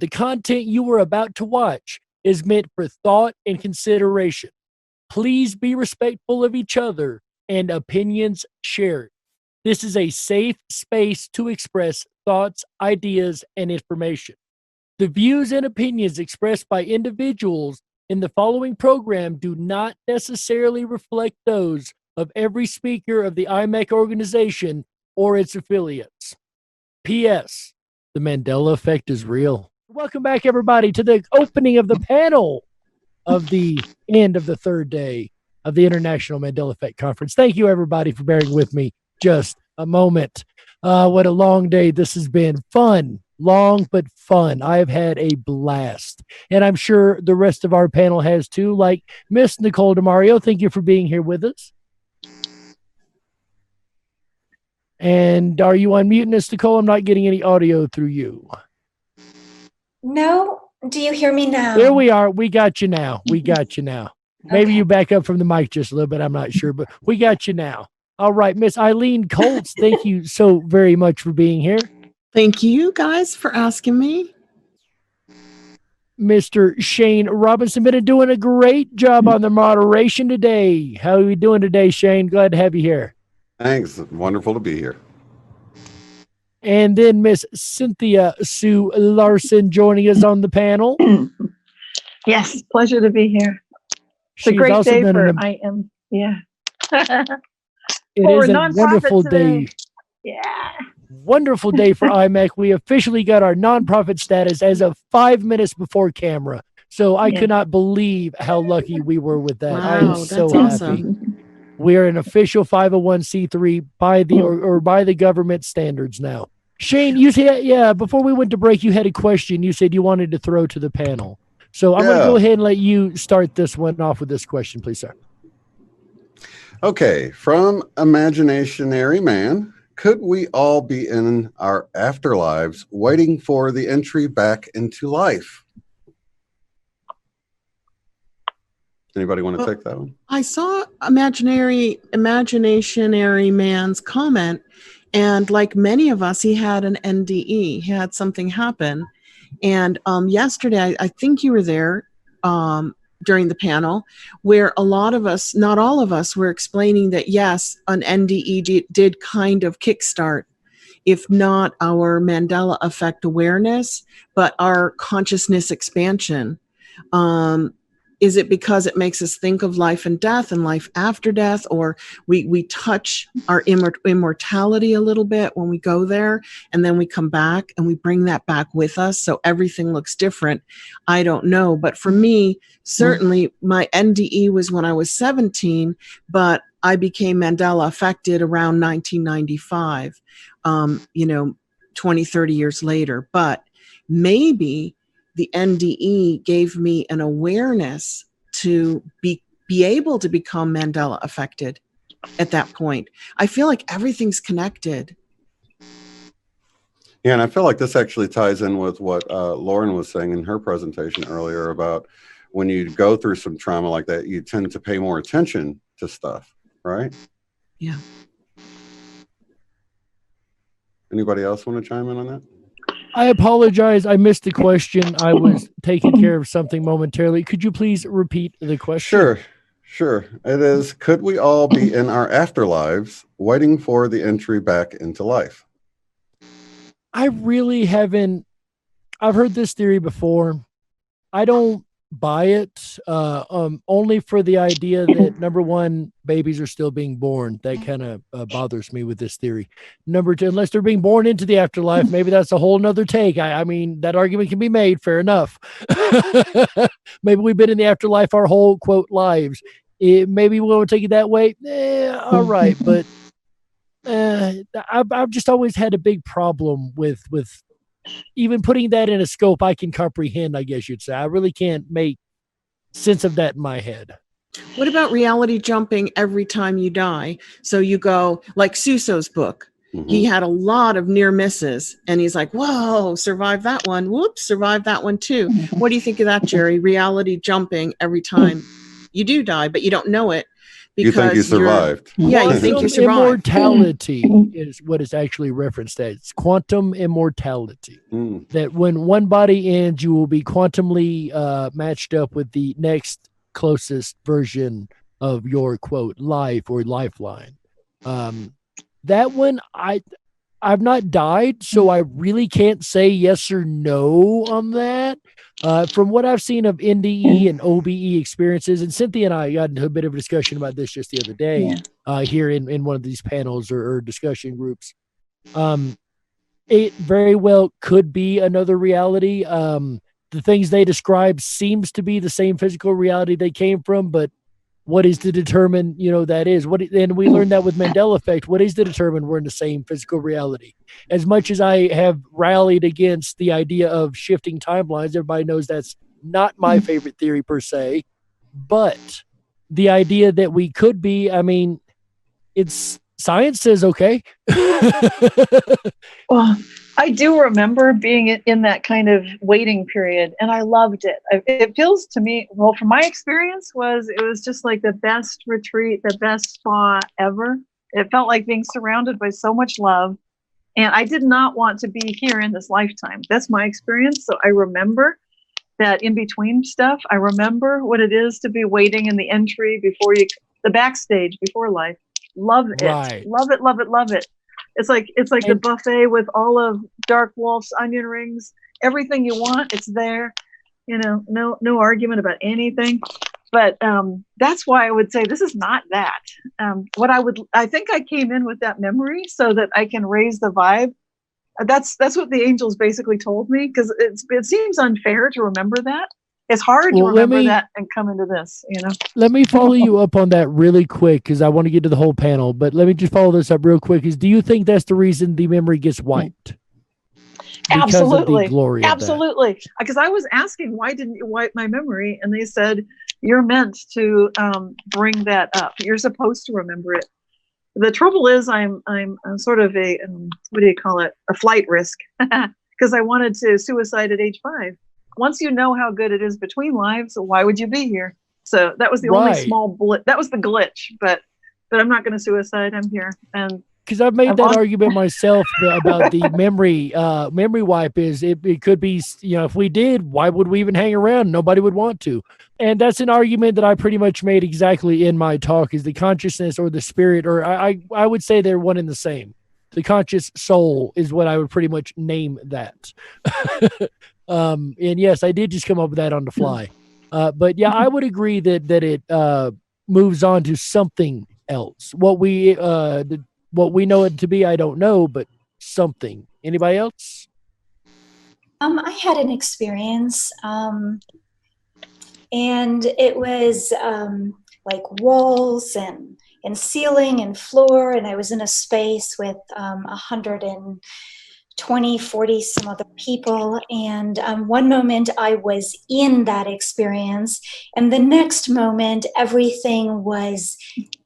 The content you are about to watch is meant for thought and consideration. Please be respectful of each other and opinions shared. This is a safe space to express thoughts, ideas, and information. The views and opinions expressed by individuals in the following program do not necessarily reflect those of every speaker of the IMEC organization or its affiliates. P.S. The Mandela effect is real. Welcome back, everybody, to the opening of the panel of the end of the third day of the International Mandela Effect Conference. Thank you, everybody, for bearing with me just a moment. What a long day this has been. Fun. Long but fun. I have had a blast. And I'm sure the rest of our panel has too, like Miss Nicole DeMario. Thank you for being here with us. And are you unmuting, Miss Nicole? I'm not getting any audio through you. No. Do you hear me now? There we are. We got you now. We got you now. Maybe you back up from the mic just a little bit. I'm not sure, but we got you now. All right, Miss Eileen Colts, thank you so very much for being here. Thank you guys for asking me. Mr. Shane Robinson, been doing a great job on the moderation today. How are you doing today, Shane? Glad to have you here. Thanks. Wonderful to be here. And then Miss Cynthia Sue Larson joining us on the panel. Yes, pleasure to be here. It's a great day for IM. Yeah. It is a wonderful day. Yeah. Wonderful day for IMEC. We officially got our nonprofit status as of 5 minutes before camera. So I could not believe how lucky we were with that. Wow, I am so happy. awesome. We are an official 501c3 by the or by the government standards now. Shane, you said, before we went to break, you had a question you said you wanted to throw to the panel. So I'm going to go ahead and let you start this one off with this question, please, sir. Okay, from Imaginationary Man, could we all be in our afterlives waiting for the entry back into life? Anybody want to take that one? I saw Imaginationary Man's comment, and like many of us, he had an NDE. He had something happen. And yesterday, I think you were there during the panel, where a lot of us, not all of us, were explaining that, yes, an NDE did kind of kickstart, if not our Mandela effect awareness, but our consciousness expansion. Is it because it makes us think of life and death and life after death, or we touch our immortality a little bit when we go there, and then we come back and we bring that back with us so everything looks different? I don't know. But for me, certainly my NDE was when I was 17, but I became Mandela affected around 1995, 20, 30 years later. But maybe the NDE gave me an awareness to be able to become Mandela affected at that point. I feel like everything's connected. Yeah, and I feel like this actually ties in with what Lauren was saying in her presentation earlier about when you go through some trauma like that, you tend to pay more attention to stuff, right? Yeah. Anybody else want to chime in on that? I apologize. I missed the question. I was taking care of something momentarily. Could you please repeat the question? Sure. It is, could we all be in our afterlives waiting for the entry back into life? I really haven't. I've heard this theory before. I don't buy it, only for the idea that, number one, babies are still being born. That kind of bothers me with this theory. Number two, unless they're being born into the afterlife, maybe that's a whole nother take. I mean, that argument can be made. Fair enough. Maybe we've been in the afterlife our whole, quote, lives. Maybe we'll take it that way. All right. But I've just always had a big problem with even putting that in a scope I can comprehend, I guess you'd say. I really can't make sense of that in my head. What about reality jumping every time you die? So you go, like Suso's book. Mm-hmm. He had a lot of near misses, and he's like, whoa, survived that one. Whoops, survived that one too. What do you think of that, Jerry? Reality jumping every time you do die, but you don't know it. because you think you survived. Yeah, you think you survived. Immortality is what is actually referenced as. It's quantum immortality. That when one body ends, you will be quantumly matched up with the next closest version of your quote life or lifeline. That one, I've not died, so I really can't say yes or no on that. From what I've seen of NDE and OBE experiences, and Cynthia and I got into a bit of a discussion about this just the other day here in one of these panels or discussion groups. It very well could be another reality. The things they describe seems to be the same physical reality they came from, but what is to determine, that is and we learned that with Mandela effect. What is to determine we're in the same physical reality? As much as I have rallied against the idea of shifting timelines, everybody knows that's not my favorite theory per se, but the idea that we could be, it's science says, okay. Well, I do remember being in that kind of waiting period, and I loved it. It feels to me, well, from my experience, it was just like the best retreat, the best spa ever. It felt like being surrounded by so much love, and I did not want to be here in this lifetime. That's my experience. So I remember that in between stuff. I remember what it is to be waiting in the entry the backstage before life. Love it. Right. Love it, love it, love it. It's like the buffet with all of Dark Wolf's onion rings, everything you want, it's there. No argument about anything. But that's why I would say this is not that. I think I came in with that memory so that I can raise the vibe. That's what the angels basically told me, because it seems unfair to remember that. It's hard to remember that and come into this, Let me follow you up on that really quick, because I want to get to the whole panel, but let me just follow this up real quick. Do you think that's the reason the memory gets wiped? Absolutely. Glory absolutely. Because I was asking, why didn't you wipe my memory? And they said, you're meant to bring that up. You're supposed to remember it. The trouble is I'm sort of a, what do you call it? A flight risk, because I wanted to suicide at age 5. Once you know how good it is between lives, why would you be here? So that was the only small blip. That was the glitch, but I'm not going to suicide. I'm here. And because I've made that argument myself about the memory wipe is it could be, if we did, why would we even hang around? Nobody would want to. And that's an argument that I pretty much made exactly in my talk, is the consciousness or the spirit, or I would say they're one and the same. The conscious soul is what I would pretty much name that. And yes, I did just come up with that on the fly. But yeah, I would agree that it moves on to something else. What we know it to be, I don't know, but something. Anybody else? I had an experience, and it was like walls and ceiling and floor, and I was in a space with 120, 40 some other people, and one moment I was in that experience, and the next moment everything was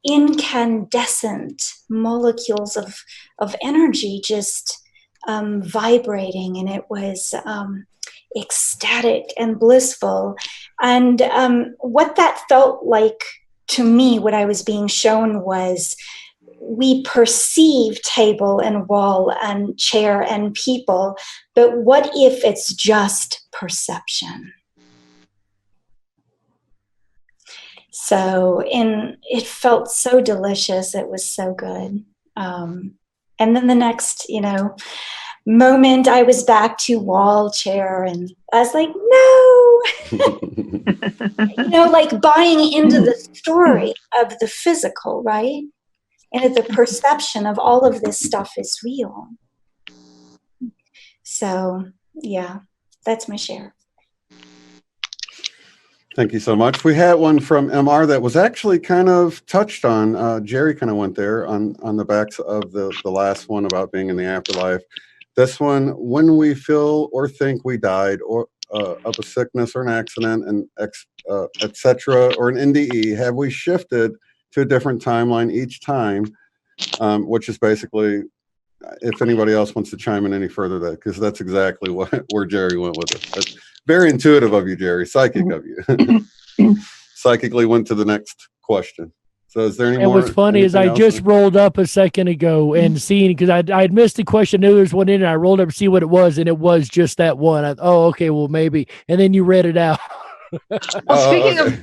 incandescent molecules of energy just vibrating, and it was ecstatic and blissful. And what that felt like to me, what I was being shown was, we perceive table and wall and chair and people, but what if it's just perception? So it felt so delicious. It was so good. And then the next, moment I was back to wall, chair, and I was like, no, like buying into the story of the physical, right? And the perception of all of this stuff is real. So, yeah, that's my share. Thank you so much. We had one from MR that was actually kind of touched on. Jerry kind of went there on the backs of the last one about being in the afterlife. This one, when we feel or think we died or of a sickness or an accident, and etc., or an NDE, have we shifted to a different timeline each time? Which is basically, if anybody else wants to chime in any further, because that's exactly where Jerry went with it. That's very intuitive of you, Jerry. Psychic of you. Psychically went to the next question. So is there any And more? what's funny is I just rolled up a second ago and seen, because I'd missed the question. I knew there was one in it. I rolled up to see what it was, and it was just that one. Okay, well, maybe. And then you read it out. Well, speaking of,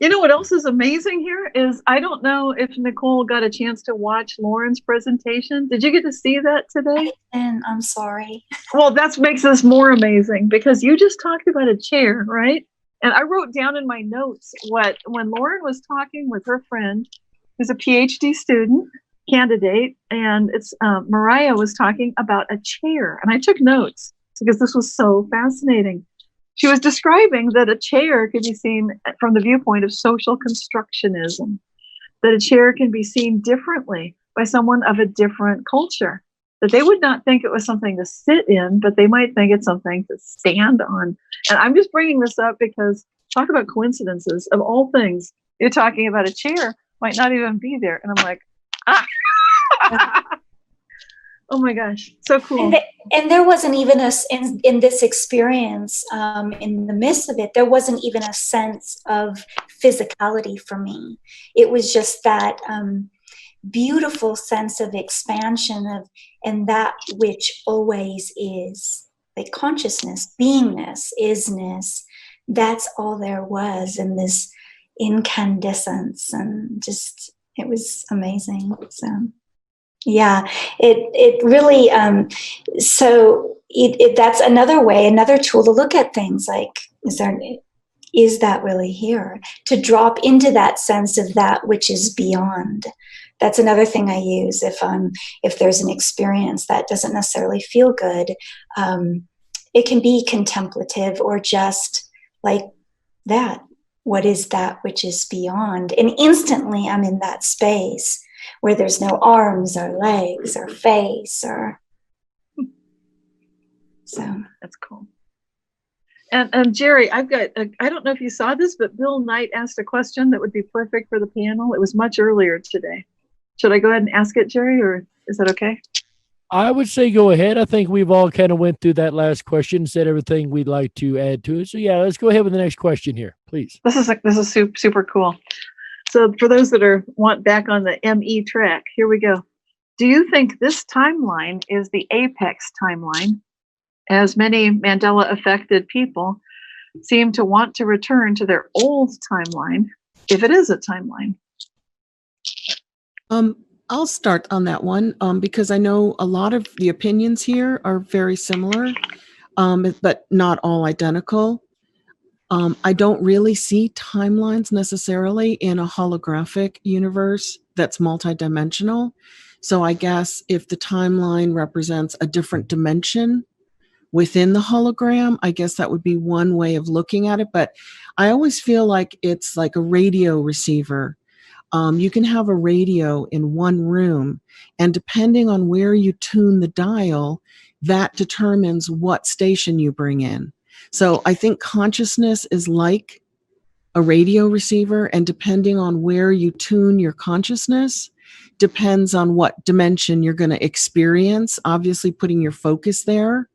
you know what else is amazing here is I don't know if Nicole got a chance to watch Lauren's presentation. Did you get to see that today? And I'm sorry. Well, that makes this more amazing because you just talked about a chair, right? And I wrote down in my notes when Lauren was talking with her friend, who's a PhD student candidate, and it's Mariah was talking about a chair, and I took notes because this was so fascinating. She was describing that a chair could be seen from the viewpoint of social constructionism, that a chair can be seen differently by someone of a different culture, that they would not think it was something to sit in, but they might think it's something to stand on. And I'm just bringing this up because talk about coincidences. Of all things, you're talking about a chair, might not even be there. And I'm like, oh my gosh, so cool. And there wasn't even in this experience, in the midst of it, there wasn't even a sense of physicality for me. It was just that beautiful sense of expansion and that which always is, like consciousness, beingness, isness. That's all there was in this incandescence, and just it was amazing. So yeah, it really so that's another way, another tool to look at things, like is that really here, to drop into that sense of that which is beyond. That's another thing I use if there's an experience that doesn't necessarily feel good. It can be contemplative or just like that. What is that which is beyond? And instantly I'm in that space where there's no arms or legs or face or so. That's cool. And Jerry, I don't know if you saw this, but Bill Knight asked a question that would be perfect for the panel. It was much earlier today. Should I go ahead and ask it, Jerry, or is that okay? I would say go ahead. I think we've all kind of went through that last question, said everything we'd like to add to it. So yeah, let's go ahead with the next question here, please. This is super cool. So for those that want back on the ME track, here we go. Do you think this timeline is the apex timeline, as many Mandela affected people seem to want to return to their old timeline, if it is a timeline? I'll start on that one because I know a lot of the opinions here are very similar, but not all identical. I don't really see timelines necessarily in a holographic universe that's multidimensional. So I guess if the timeline represents a different dimension within the hologram, I guess that would be one way of looking at it. But I always feel like it's like a radio receiver. You can have a radio in one room, and depending on where you tune the dial, that determines what station you bring in. So I think consciousness is like a radio receiver, and depending on where you tune your consciousness, depends on what dimension you're going to experience, obviously putting your focus there.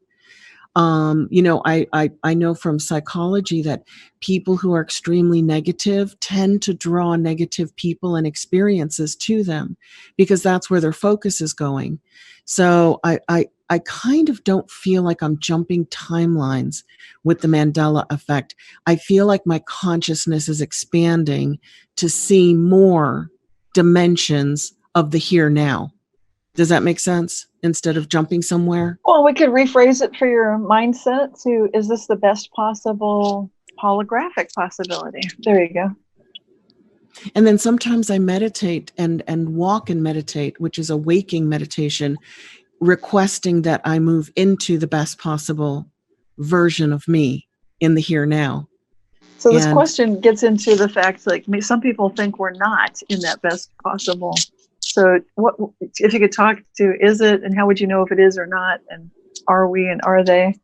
I know from psychology that people who are extremely negative tend to draw negative people and experiences to them because that's where their focus is going. So I kind of don't feel like I'm jumping timelines with the Mandela effect. I feel like my consciousness is expanding to see more dimensions of the here now. Does that make sense? Instead of jumping somewhere? Well, we could rephrase it for your mindset to, is this the best possible holographic possibility? There you go. And then sometimes I meditate and walk and meditate, which is a waking meditation, requesting that I move into the best possible version of me in the here now. So this question gets into the fact, like, some people think we're not in that best possible. So what, if you could talk to, is it, and how would you know if it is or not? And are we, and are they?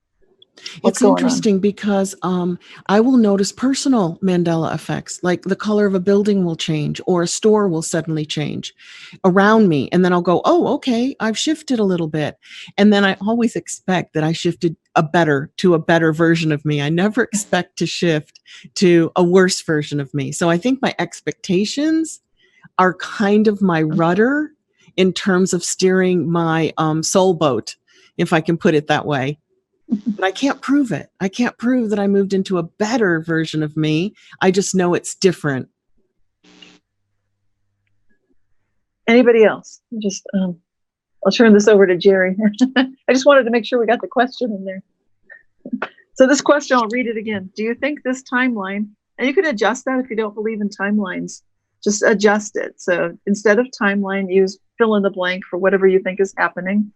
What's it's interesting because I will notice personal Mandela effects, like the color of a building will change or a store will suddenly change around me. And then I'll go, oh, okay, I've shifted a little bit. And then I always expect that I shifted to a better version of me. I never expect to shift to a worse version of me. So I think my expectations are kind of my rudder in terms of steering my soul boat, if I can put it that way. But I can't prove it. I can't prove that I moved into a better version of me. I just know it's different. Anybody else? Just I'll turn this over to Jerry. I just wanted to make sure we got the question in there. So this question, I'll read it again. Do you think this timeline, and you can adjust that if you don't believe in timelines, just adjust it. So instead of timeline, use fill in the blank for whatever you think is happening.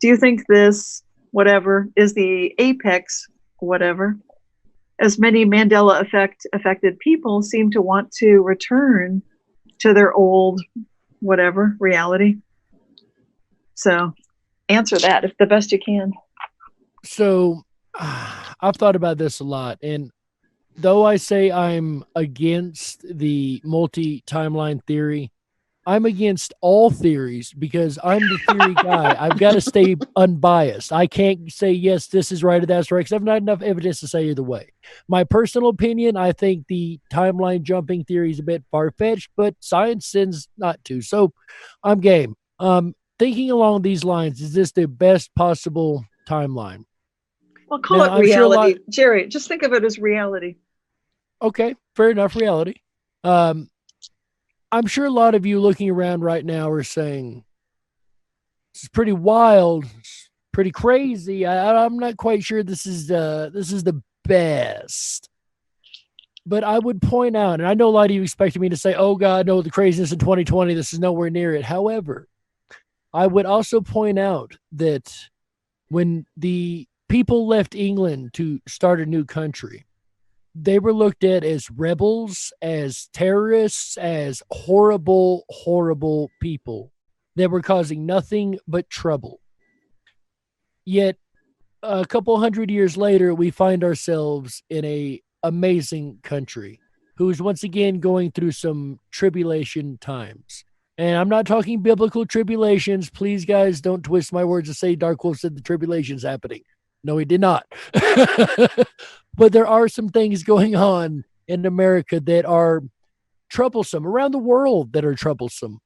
Do you think this whatever is the apex whatever? As many Mandela affected people seem to want to return to their old whatever reality. So answer that if the best you can. So I've thought about this a lot, and though I say I'm against the multi-timeline theory, I'm against all theories because I'm the theory guy. I've got to stay unbiased. I can't say, yes, this is right or that's right, because I've not enough evidence to say either way. My personal opinion, I think the timeline jumping theory is a bit far-fetched, but science sends not to. So I'm game. Thinking along these lines, is this the best possible timeline? Well, call it reality. Jerry, just think of it as reality. Okay, fair enough, reality. I'm sure a lot of you looking around right now are saying, this is pretty wild, pretty crazy. I'm not quite sure this is the best. But I would point out, and I know a lot of you expected me to say, oh God, no, the craziness in 2020, this is nowhere near it. However, I would also point out that when the people left England to start a new country, they were looked at as rebels, as terrorists, as horrible, horrible people that were causing nothing but trouble. Yet, a couple hundred years later, we find ourselves in an amazing country who is once again going through some tribulation times. And I'm not talking biblical tribulations. Please, guys, don't twist my words and say Dark Wolf said the tribulation's happening. No, he did not. But there are some things going on in America that are troublesome, around the world that are troublesome.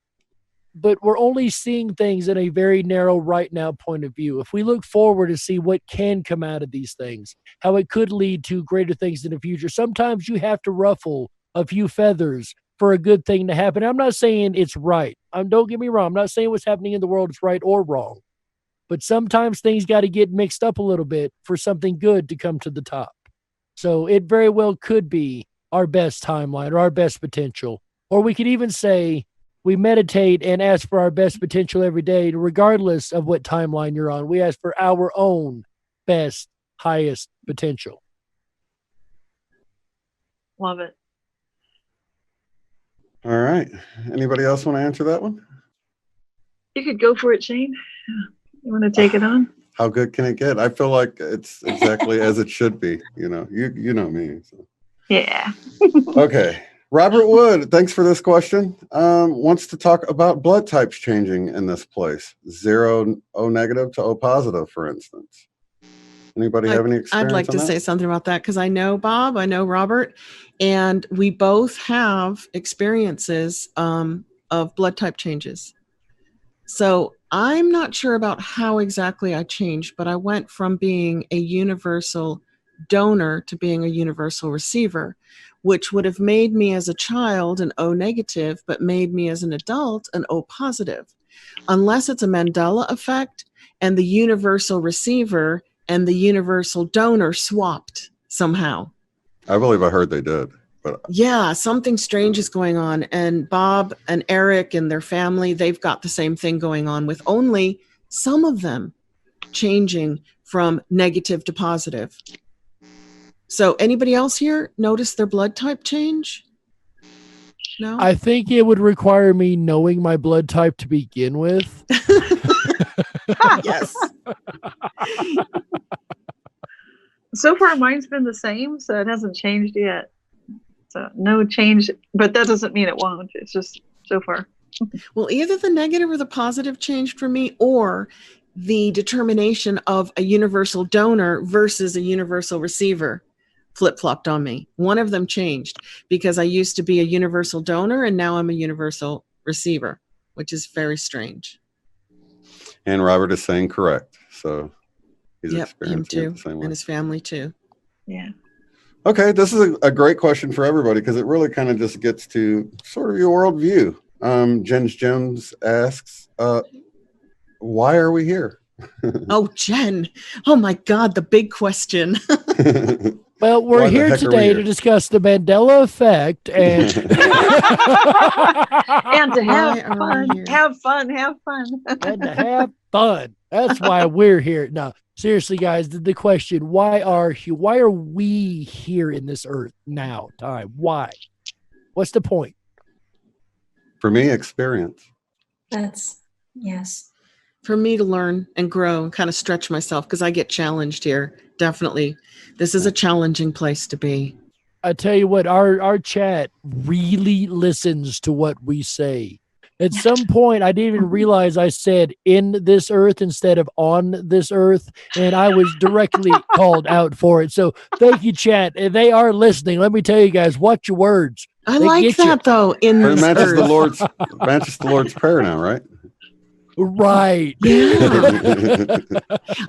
But we're only seeing things in a very narrow right now point of view. If we look forward to see what can come out of these things, how it could lead to greater things in the future, sometimes you have to ruffle a few feathers for a good thing to happen. I'm not saying it's right. Don't get me wrong. I'm not saying what's happening in the world is right or wrong. But sometimes things got to get mixed up a little bit for something good to come to the top. So it very well could be our best timeline or our best potential. Or we could even say we meditate and ask for our best potential every day, regardless of what timeline you're on. We ask for our own best, highest potential. Love it. All right. Anybody else want to answer that one? You could go for it, Shane. You want to take it on? How good can it get? I feel like it's exactly as it should be. You know me. So. Yeah. Okay. Robert Wood, thanks for this question. Wants to talk about blood types changing in this place. 0 O negative to O positive, for instance. Anybody have any experience? I'd like to say something about that because I know Bob, I know Robert, and we both have experiences of blood type changes. So I'm not sure about how exactly I changed, but I went from being a universal donor to being a universal receiver, which would have made me as a child an O negative, but made me as an adult an O positive. Unless it's a Mandela effect and the universal receiver and the universal donor swapped somehow. I believe I heard they did. But yeah, something strange is going on. And Bob and Eric and their family, they've got the same thing going on with only some of them changing from negative to positive. So anybody else here notice their blood type change? No? I think it would require me knowing my blood type to begin with. Yes. So far, mine's been the same, so it hasn't changed yet. So no change, but that doesn't mean it won't. It's just so far. Well, either the negative or the positive changed for me, or the determination of a universal donor versus a universal receiver flip-flopped on me. One of them changed because I used to be a universal donor and now I'm a universal receiver, which is very strange. And Robert is saying correct. So he's Him experiencing too, it the same way. and his family too. Yeah. Okay, this is a great question for everybody because it really kind of just gets to sort of your worldview. Jen Jones asks, why are we here? Oh, Jen. Oh my God, the big question. Well, we're Why the here heck are we today here? to discuss the Mandela effect and And to Why have are we fun, here? have fun, have fun. and to have fun. That's why we're here. No, seriously, guys, the question, why are we here in this earth now time? Why? What's the point? For me, experience. That's, yes. For me to learn and grow and kind of stretch myself because I get challenged here. Definitely. This is a challenging place to be. I tell you what, our chat really listens to what we say. At some point, I didn't even realize I said in this earth instead of on this earth, and I was directly called out for it. So thank you, chat. And they are listening. Let me tell you guys, watch your words. I They like get you. that though. In But it this matches the earth. Lord's prayer now, right? Right. Yeah.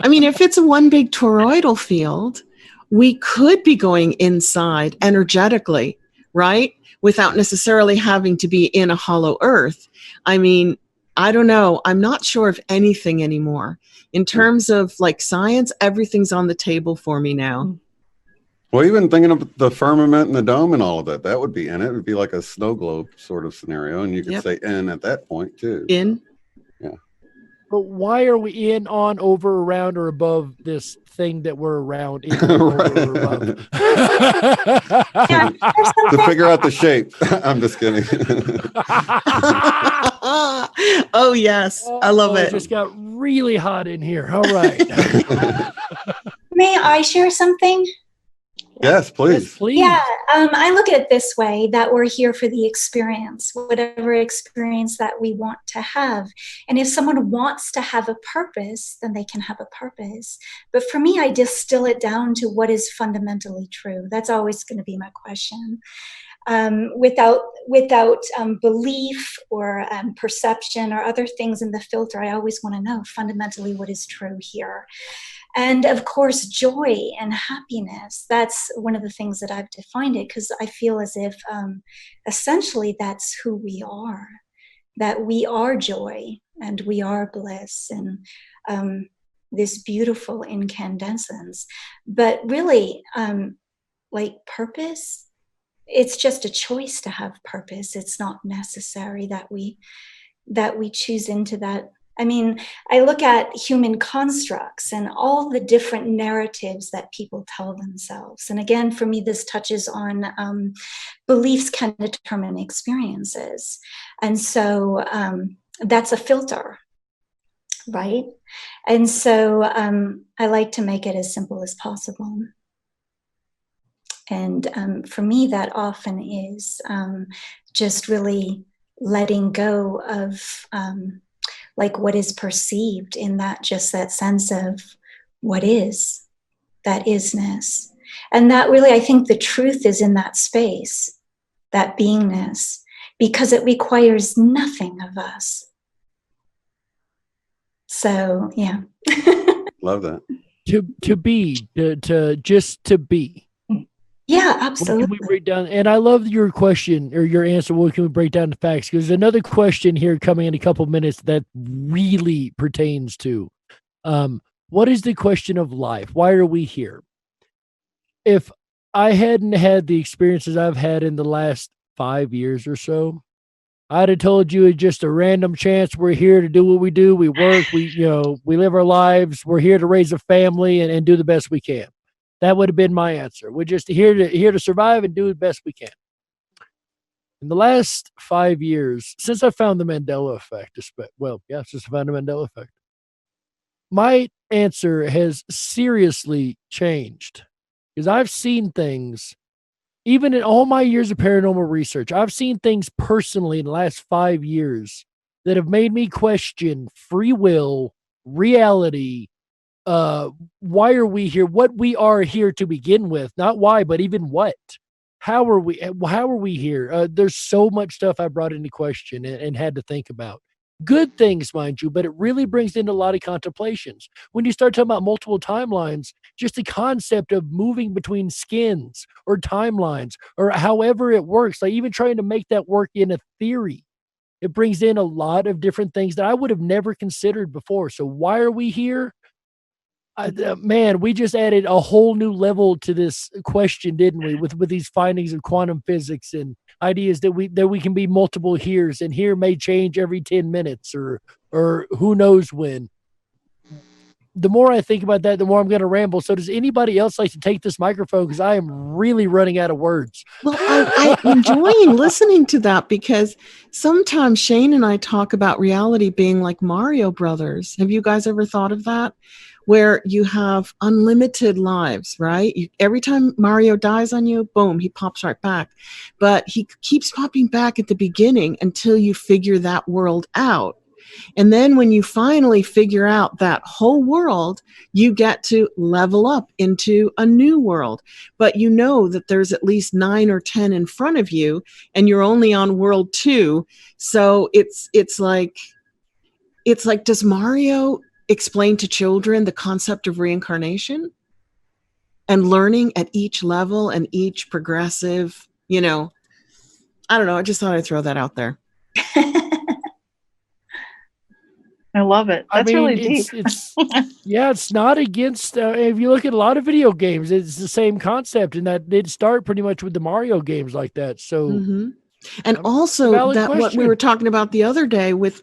I mean, if it's a one big toroidal field, we could be going inside energetically, right? Without necessarily having to be in a hollow earth. I mean, I don't know. I'm not sure of anything anymore. In terms of like science, everything's on the table for me now. Well, even thinking of the firmament and the dome and all of that, that would be in it. It would be like a snow globe sort of scenario. And you could Yep. say in at that point too. In? But why are we in, on, over, around, or above this thing that we're around? In, Right. over, or above? Yeah, there's To something- figure out the shape. I'm just kidding. Oh, yes. I love it. It just got really hot in here. All right. May I share something? Yes, please. Yes, please. Yeah, I look at it this way, that we're here for the experience, whatever experience that we want to have. And if someone wants to have a purpose, then they can have a purpose. But for me, I distill it down to what is fundamentally true. That's always going to be my question. Without belief or perception or other things in the filter, I always want to know fundamentally what is true here. And of course, joy and happiness, that's one of the things that I've defined it, because I feel as if essentially that's who we are, that we are joy and we are bliss and this beautiful incandescence. But really, like purpose, it's just a choice to have purpose. It's not necessary that we choose into that. I mean, I look at human constructs and all the different narratives that people tell themselves. And again, for me, this touches on beliefs can determine experiences. And so that's a filter, right? And so I like to make it as simple as possible. And for me, that often is just really letting go of like what is perceived in that, just that sense of what is, that isness. And that really, I think the truth is in that space, that beingness, because it requires nothing of us. So, yeah. Love that. To be, to just to be. Yeah, absolutely. What can we break down? And I love your question or your answer. What can we break down the facts? Because there's another question here coming in a couple minutes that really pertains to what is the question of life? Why are we here? If I hadn't had the experiences I've had in the last 5 years or so, I'd have told you it's just a random chance. We're here to do what we do. We work. We live our lives. We're here to raise a family and do the best we can. That would have been my answer. We're just here to survive and do the best we can. In the last 5 years, since I found the Mandela effect, since I found the Mandela effect, my answer has seriously changed because I've seen things, even in all my years of paranormal research, I've seen things personally in the last 5 years that have made me question free will, reality, why are we here, what we are here to begin with, not why, but even what. how are we here? There's so much stuff I brought into question and had to think about. Good things, mind you, but it really brings in a lot of contemplations. When you start talking about multiple timelines, just the concept of moving between skins or timelines or however it works, like even trying to make that work in a theory, it brings in a lot of different things that I would have never considered before. So why are we here? Man, we just added a whole new level to this question, didn't we? With these findings of quantum physics and ideas that we can be multiple heres, and here may change every 10 minutes or who knows when. The more I think about that, the more I'm going to ramble. So does anybody else like to take this microphone? Because I am really running out of words. Well, I'm enjoying listening to that because sometimes Shane and I talk about reality being like Mario Brothers. Have you guys ever thought of that? Where you have unlimited lives, right? Every time Mario dies on you, boom, he pops right back. But he keeps popping back at the beginning until you figure that world out. And then when you finally figure out that whole world, you get to level up into a new world. But you know that there's at least 9 or 10 in front of you, and you're only on world 2. So it's like, does Mario explain to children the concept of reincarnation and learning at each level and each progressive, I don't know. I just thought I'd throw that out there. I love it. That's really deep. It's not against, if you look at a lot of video games, it's the same concept, and that did start pretty much with the Mario games like that. So, and also that what we were talking about the other day with,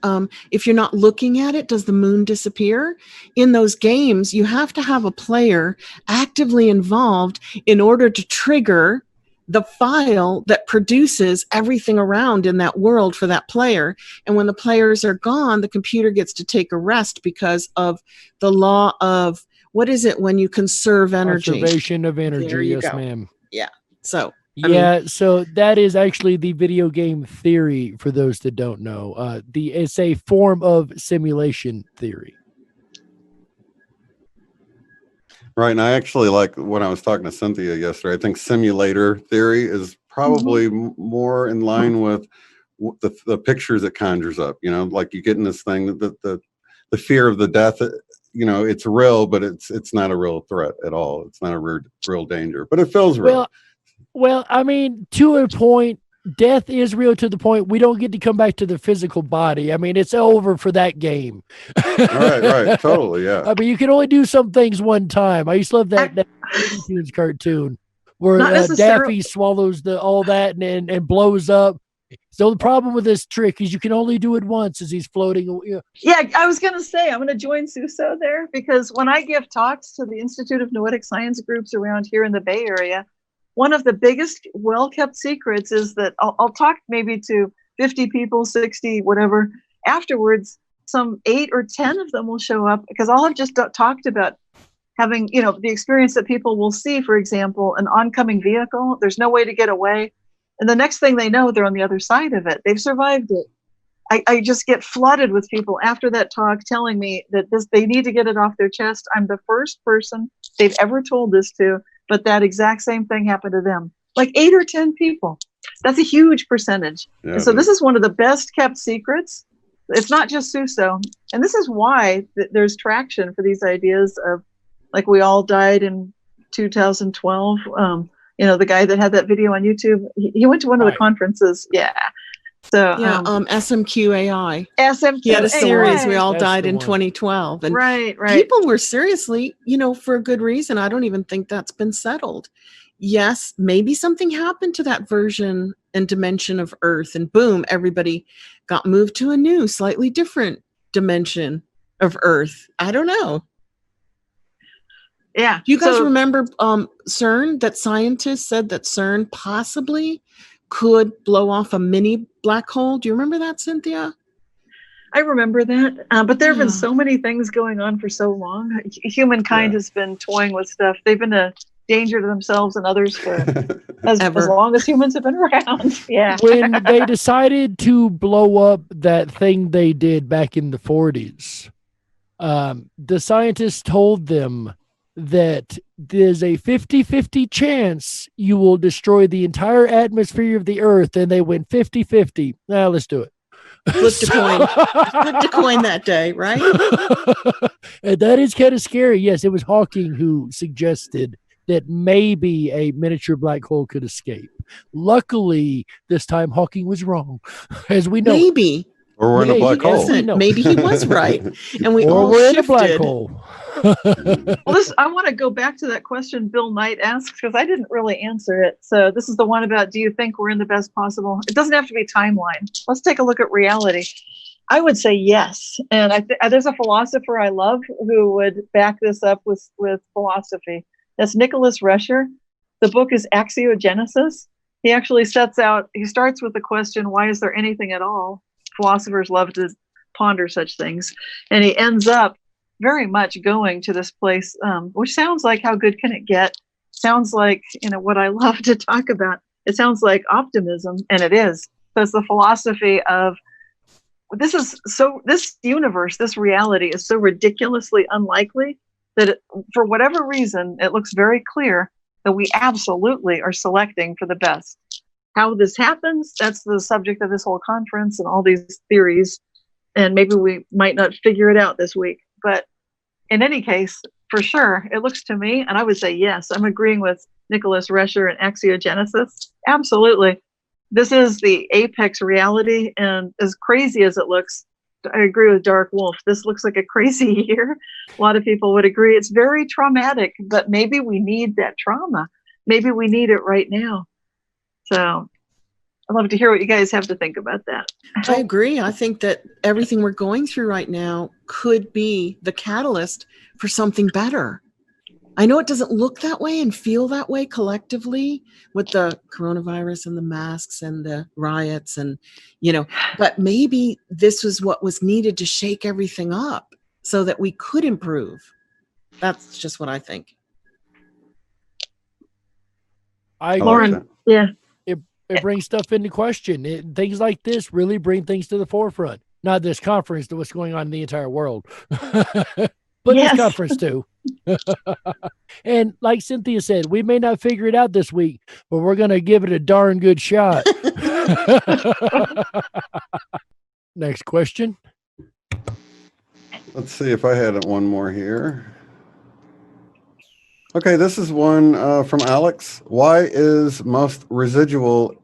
if you're not looking at it, does the moon disappear? In those games, you have to have a player actively involved in order to trigger the file that produces everything around in that world for that player. And when the players are gone, the computer gets to take a rest because of the law of, what is it when you conserve energy? Conservation of energy. There you yes, go. ma'am. Yeah. So, so that is actually the video game theory for those that don't know. It's a form of simulation theory. Right. And I actually like when I was talking to Cynthia yesterday, I think simulator theory is probably more in line with the pictures it conjures up, like you get in this thing that the fear of the death, it's real, but it's not a real threat at all. It's not a real danger, but it feels real. Well, I mean, to a point, death is real to the point we don't get to come back to the physical body. I mean, it's over for that game. Right. Totally, yeah. I mean, you can only do some things one time. I used to love that Tunes cartoon where Daffy swallows all that and blows up. So the problem with this trick is you can only do it once as he's floating. Yeah, I was going to say, I'm going to join Suso there, because when I give talks to the Institute of Noetic Science groups around here in the Bay Area, one of the biggest well-kept secrets is that I'll talk maybe to 50 people, 60, whatever. Afterwards, some 8 or 10 of them will show up, because I'll have just talked about having, the experience that people will see, for example, an oncoming vehicle. There's no way to get away. And the next thing they know, they're on the other side of it. They've survived it. I just get flooded with people after that talk telling me that they need to get it off their chest. I'm the first person they've ever told this to, but that exact same thing happened to them. Like 8 or 10 people. That's a huge percentage. Yeah, and so this is one of the best kept secrets. It's not just Suso. And this is why there's traction for these ideas of, like, we all died in 2012. The guy that had that video on YouTube, he went to one of the conferences. Yeah. So SMQAI. SMQAI. He had a series. We all died in 2012. And right. People were seriously, for a good reason. I don't even think that's been settled. Yes, maybe something happened to that version and dimension of Earth, and boom, everybody got moved to a new, slightly different dimension of Earth. I don't know. Yeah. Do you guys remember CERN, that scientists said that CERN possibly could blow off a mini black hole? Do you remember that, Cynthia? I remember that. But there have been so many things going on for so long. Humankind has been toying with stuff. They've been a danger to themselves and others for as long as humans have been around. Yeah. When they decided to blow up that thing they did back in the 40s, the scientists told them that there's a 50-50 chance you will destroy the entire atmosphere of the earth, and they went 50-50. Now let's do it. Flipped a coin. Flipped a coin that day, right? And that is kind of scary. Yes, it was Hawking who suggested that maybe a miniature black hole could escape. Luckily, this time Hawking was wrong, as we know. Maybe. Or we're in a black hole. Maybe he was right. And we or all we're shifted. in a black hole. Well, I want to go back to that question Bill Knight asked, because I didn't really answer it. So this is the one about, do you think we're in the best possible? It doesn't have to be timeline. Let's take a look at reality. I would say yes. And there's a philosopher I love who would back this up with philosophy. That's Nicholas Rescher. The book is Axiogenesis. He actually he starts with the question, why is there anything at all? Philosophers love to ponder such things. And he ends up very much going to this place, which sounds like how good can it get? Sounds like, what I love to talk about. It sounds like optimism, and it is. So it's the philosophy of this universe, this reality is so ridiculously unlikely that for whatever reason, it looks very clear that we absolutely are selecting for the best. How this happens, that's the subject of this whole conference and all these theories. And maybe we might not figure it out this week. But in any case, for sure, it looks to me, and I would say yes, I'm agreeing with Nicholas Rescher and Axiogenesis. Absolutely. This is the apex reality. And as crazy as it looks, I agree with Dark Wolf. This looks like a crazy year. A lot of people would agree. It's very traumatic, but maybe we need that trauma. Maybe we need it right now. So I'd love to hear what you guys have to think about that. I agree. I think that everything we're going through right now could be the catalyst for something better. I know it doesn't look that way and feel that way collectively with the coronavirus and the masks and the riots and, but maybe this was what was needed to shake everything up so that we could improve. That's just what I think. Lauren, yeah. It brings stuff into question. Things like this really bring things to the forefront. Not this conference, to what's going on in the entire world, but yes. This conference too. And like Cynthia said, we may not figure it out this week, but we're going to give it a darn good shot. Next question. Let's see if I had one more here. Okay, this is one from Alex. Why is most residual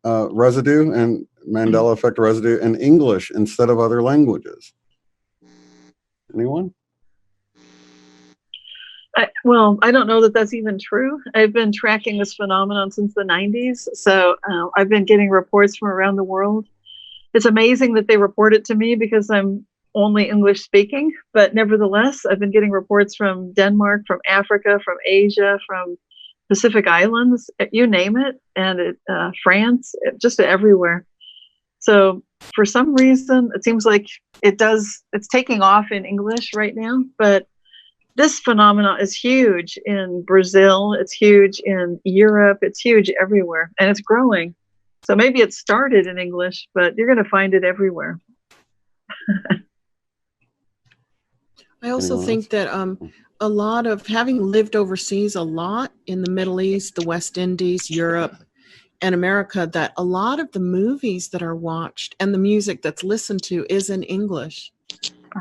residue and Mandela effect residue in English instead of other languages? Anyone? I don't know that that's even true. I've been tracking this phenomenon since the 90s. So I've been getting reports from around the world. It's amazing that they report it to me because I'm only English speaking, but nevertheless, I've been getting reports from Denmark, from Africa, from Asia, from Pacific Islands, you name it, and France, just everywhere. So for some reason, it seems like it's taking off in English right now, but this phenomenon is huge in Brazil, it's huge in Europe, it's huge everywhere, and it's growing. So maybe it started in English, but you're going to find it everywhere. I also think that a lot of having lived overseas a lot in the Middle East, the West Indies, Europe, and America, that a lot of the movies that are watched and the music that's listened to is in English.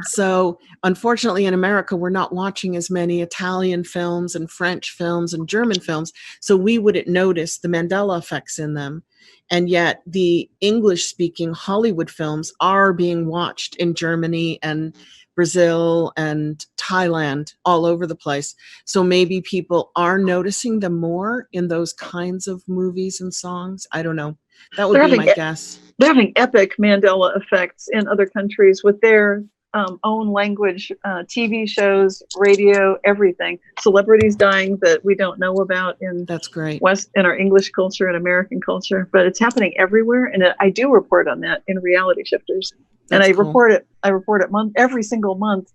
So unfortunately in America, we're not watching as many Italian films and French films and German films. So we wouldn't notice the Mandela effects in them. And yet the English speaking Hollywood films are being watched in Germany and Brazil and Thailand, all over the place. So maybe people are noticing them more in those kinds of movies and songs. I don't know. That would be my guess. They're having epic Mandela effects in other countries with their own language, TV shows, radio, everything. Celebrities dying that we don't know about in that's great in our English culture and American culture, but it's happening everywhere. And I do report on that in Reality Shifters. That's and I report it every single month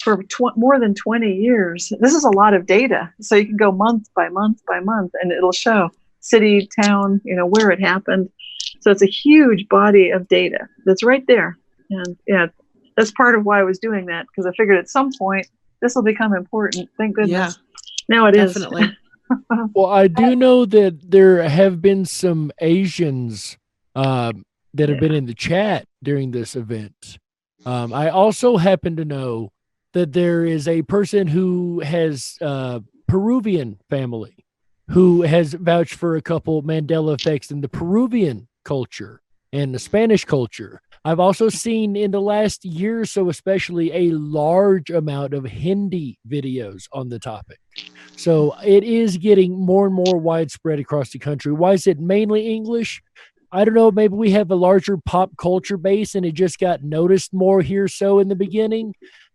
for more than 20 years. This is a lot of data. So you can go month by month by month and it'll show city, town, where it happened. So it's a huge body of data that's right there. And yeah, that's part of why I was doing that, because I figured at some point this will become important. Thank goodness. No, it is. Definitely. Well, I do know that there have been some Asians that have been in the chat during this event. I also happen to know that there is a person who has Peruvian family who has vouched for a couple Mandela effects in the Peruvian culture and the Spanish culture. I've also seen in the last year or so, especially, a large amount of Hindi videos on the topic. So it is getting more and more widespread across the country. Why is it mainly English? I don't know. Maybe we have a larger pop culture base and it just got noticed more here so in the beginning.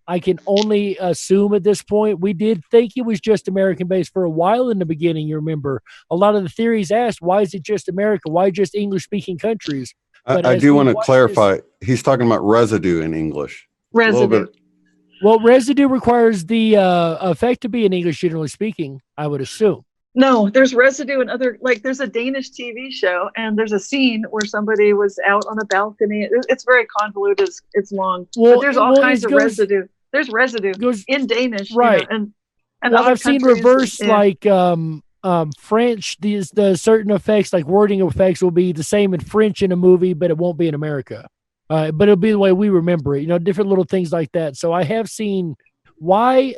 I can only assume at this point. We did think it was just American based for a while in the beginning. You remember a lot of the theories asked, why is it just America? Why just English speaking countries? But I do want to clarify. this, He's talking about residue in English. Residue. well, residue requires the effect to be in English, generally speaking, I would assume. No, there's residue in other, like there's a Danish TV show and there's a scene where somebody was out on a balcony. It's very convoluted. It's long, but there's all kinds of residue. There's residue in Danish, right? You know, and other I've seen reverse, like French. The certain effects, like wording effects, will be the same in French in a movie, but it won't be in America. But it'll be the way we remember it. You know, different little things like that. So I have seen why.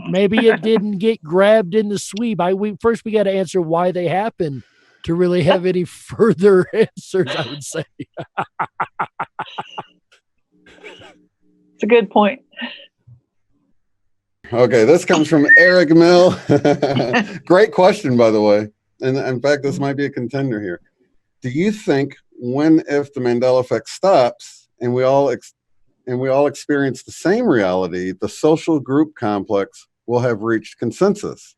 Maybe it didn't get grabbed in the sweep. We got to answer why they happen to really have any further answers, I would say. It's a good point. Okay, this comes from Eric Mill. Great question, by the way. And in fact, this might be a contender here. Do you think if the Mandela effect stops and we all experience the same reality, the social group complex will have reached consensus?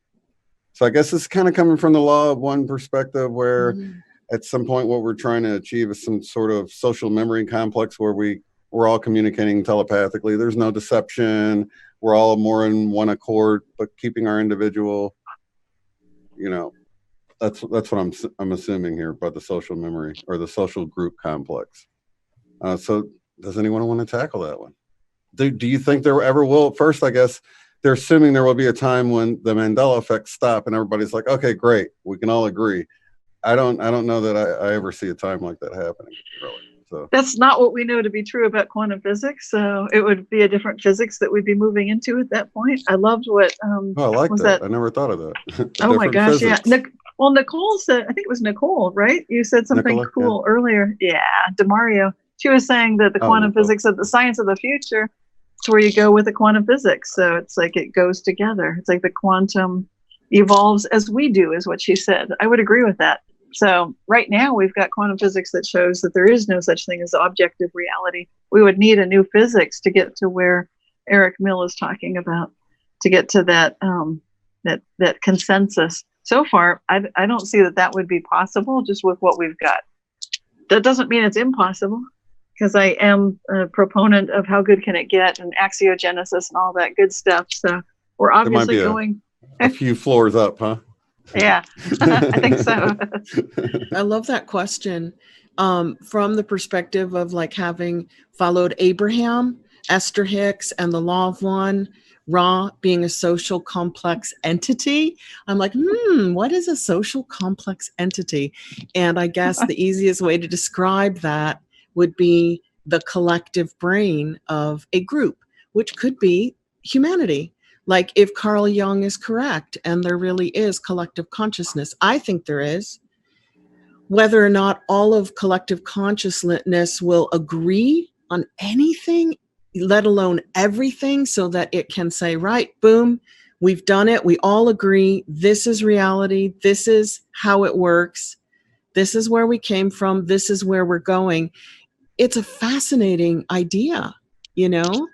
So I guess this is kind of coming from the law of one perspective, where at some point what we're trying to achieve is some sort of social memory complex where we're all communicating telepathically. There's no deception. We're all more in one accord, but keeping our individual, you know, that's what I'm assuming here by the social memory or the social group complex. So does anyone want to tackle that one? Do you think there ever will? First, I guess they're assuming there will be a time when the Mandela effect stop and everybody's like, okay, great, we can all agree. I don't know that I ever see a time like that happening, really. So that's not what we know to be true about quantum physics. So it would be a different physics that we'd be moving into at that point. I loved what. Oh, I like that. I never thought of that. Oh my gosh, physics. Yeah. Well, Nicole said, I think it was Nicole, right? You said something Nicole, cool earlier. Yeah, DeMario. She was saying that the quantum physics of the science of the future is where you go with the quantum physics. So it's like it goes together. It's like the quantum evolves as we do, is what she said. I would agree with that. So right now we've got quantum physics that shows that there is no such thing as objective reality. We would need a new physics to get to where Eric Mill is talking about, to get to that that consensus. So far, I don't see that would be possible just with what we've got. That doesn't mean it's impossible, because I am a proponent of how good can it get and axiogenesis and all that good stuff. So we're obviously going a few floors up, huh? Yeah, I think so. I love that question. From the perspective of like having followed Abraham, Esther Hicks, and the Law of One, Ra being a social complex entity. I'm like, what is a social complex entity? And I guess the easiest way to describe that would be the collective brain of a group, which could be humanity. Like if Carl Jung is correct and there really is collective consciousness, I think there is. Whether or not all of collective consciousness will agree on anything, let alone everything, so that it can say, right, boom, we've done it. We all agree. This is reality. This is how it works. This is where we came from. This is where we're going. It's a fascinating idea, you know?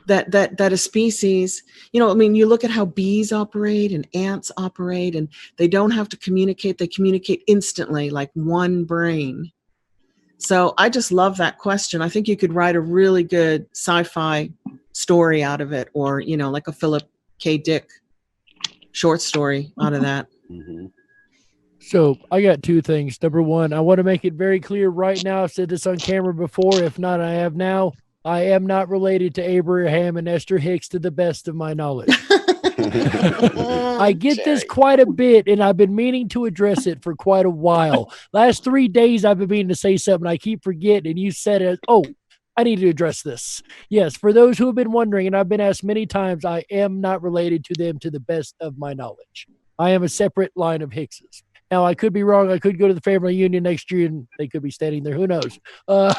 That a species, you know, I mean, you look at how bees operate and ants operate, and they don't have to communicate. They communicate instantly, like one brain. So I just love that question. I think you could write a really good sci-fi story out of it, or, you know, like a Philip K. Dick short story out of that. Mm-hmm. So I got two things. Number one, I want to make it very clear right now. I've said this on camera before. If not, I have now. I am not related to Abraham and Esther Hicks to the best of my knowledge. I get this quite a bit, and I've been meaning to address it for quite a while. Last 3 days, I've been meaning to say something. I keep forgetting, and you said it. Oh, I need to address this. Yes, for those who have been wondering, and I've been asked many times, I am not related to them to the best of my knowledge. I am a separate line of Hickses. Now, I could be wrong. I could go to the family reunion next year, and they could be standing there. Who knows? But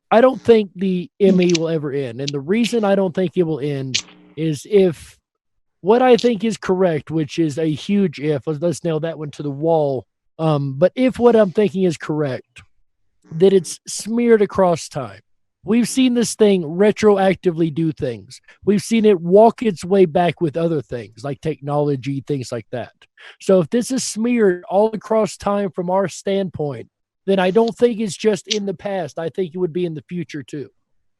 I don't think the ME will ever end. And the reason I don't think it will end is if what I think is correct, which is a huge if, let's nail that one to the wall. But if what I'm thinking is correct, that it's smeared across time. We've seen this thing retroactively do things. We've seen it walk its way back with other things like technology, things like that. So if this is smeared all across time from our standpoint, then I don't think it's just in the past. I think it would be in the future too.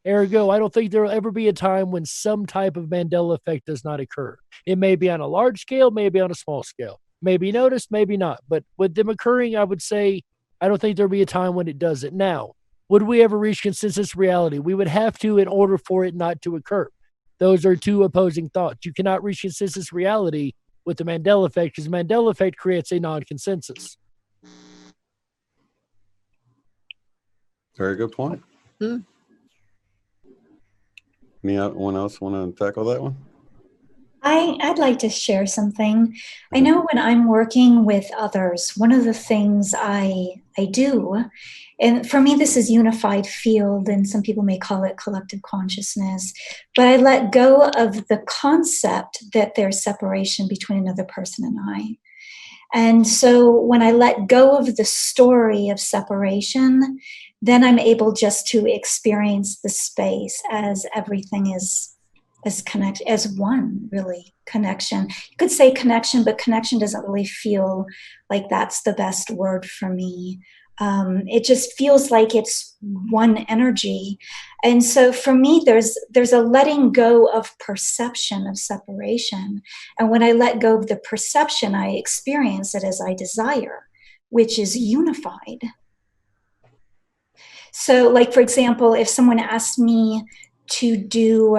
Ergo, I don't think there will ever be a time when some type of Mandela effect does not occur. It may be on a large scale, maybe on a small scale. Maybe noticed, maybe not. But with them occurring, I would say I don't think there'll be a time when it doesn't. Now, would we ever reach consensus reality? We would have to in order for it not to occur. Those are two opposing thoughts. You cannot reach consensus reality with the Mandela effect because the Mandela effect creates a non-consensus. Very good point. Anyone else want to tackle that one? I'd like to share something. I know when I'm working with others, one of the things I do, and for me this is unified field, and some people may call it collective consciousness, but I let go of the concept that there's separation between another person and I. And so when I let go of the story of separation, then I'm able just to experience the space as everything is connect as one, really, connection. You could say connection, but connection doesn't really feel like that's the best word for me. It just feels like it's one energy. And so for me, there's a letting go of perception of separation. And when I let go of the perception, I experience it as I desire, which is unified. So like, for example, if someone asked me to do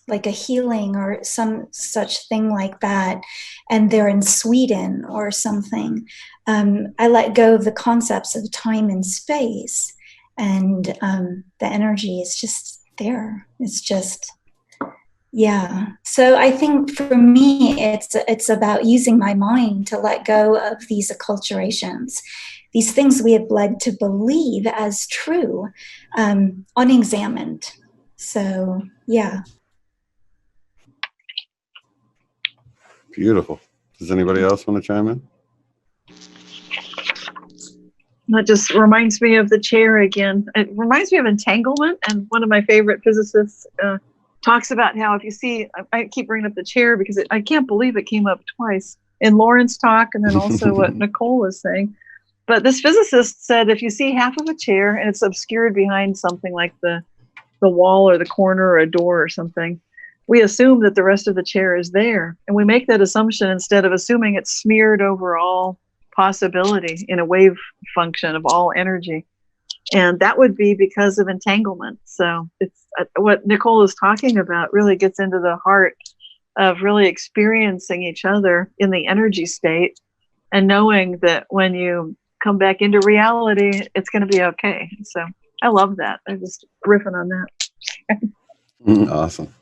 like a healing or some such thing like that, and they're in Sweden or something, I let go of the concepts of time and space, and the energy is just there. It's just, yeah. So I think for me, it's about using my mind to let go of these acculturations, these things we have led to believe as true, unexamined. So, yeah. Beautiful. Does anybody else want to chime in? That just reminds me of the chair again. It reminds me of entanglement. And one of my favorite physicists talks about how if you see, I keep bringing up the chair because I can't believe it came up twice in Lauren's talk and then also what Nicole was saying. But this physicist said if you see half of a chair and it's obscured behind something like the wall or the corner or a door or something, we assume that the rest of the chair is there. And we make that assumption instead of assuming it's smeared over all possibility in a wave function of all energy. And that would be because of entanglement. So it's what Nicole is talking about really gets into the heart of really experiencing each other in the energy state and knowing that when you come back into reality, it's going to be okay. So I love that. I'm just riffing on that. Awesome.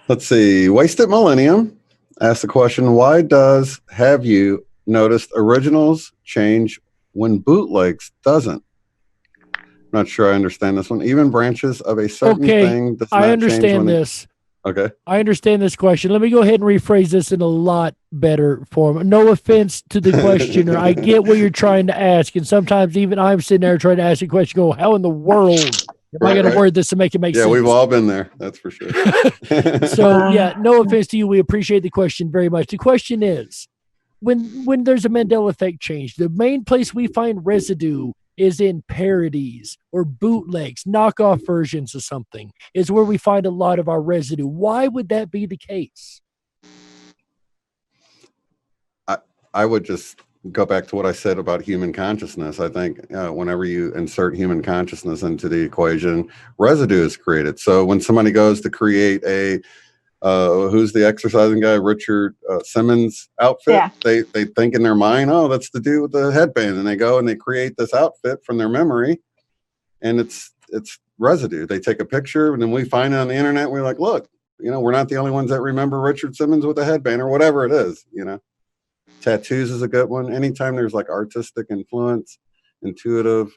Let's see. Wasted Millennium asked the question, why does Have You Noticed Originals change when bootlegs doesn't? I'm not sure I understand this one. Even branches of a certain thing does not I understand change when this. Okay. I understand this question. Let me go ahead and rephrase this in a lot better form. No offense to the questioner. I get what you're trying to ask. And sometimes even I'm sitting there trying to ask a question, go, how in the world am I going to word this to make it make sense? Yeah, we've all been there. That's for sure. So, yeah, no offense to you. We appreciate the question very much. The question is, when there's a Mandela effect change, the main place we find residue is in parodies or bootlegs, knockoff versions of something, is where we find a lot of our residue. Why would that be the case? I would just go back to what I said about human consciousness. I think whenever you insert human consciousness into the equation, residue is created. So when somebody goes to create a who's the exercising guy, Richard Simmons outfit, Yeah. they think in their mind, oh, that's the dude with the headband, and they go and they create this outfit from their memory, and it's residue. They take a picture, and then we find it on the internet, and we're like, look, we're not the only ones that remember Richard Simmons with a headband or whatever it is. Tattoos is a good one. Anytime there's like artistic influence, intuitive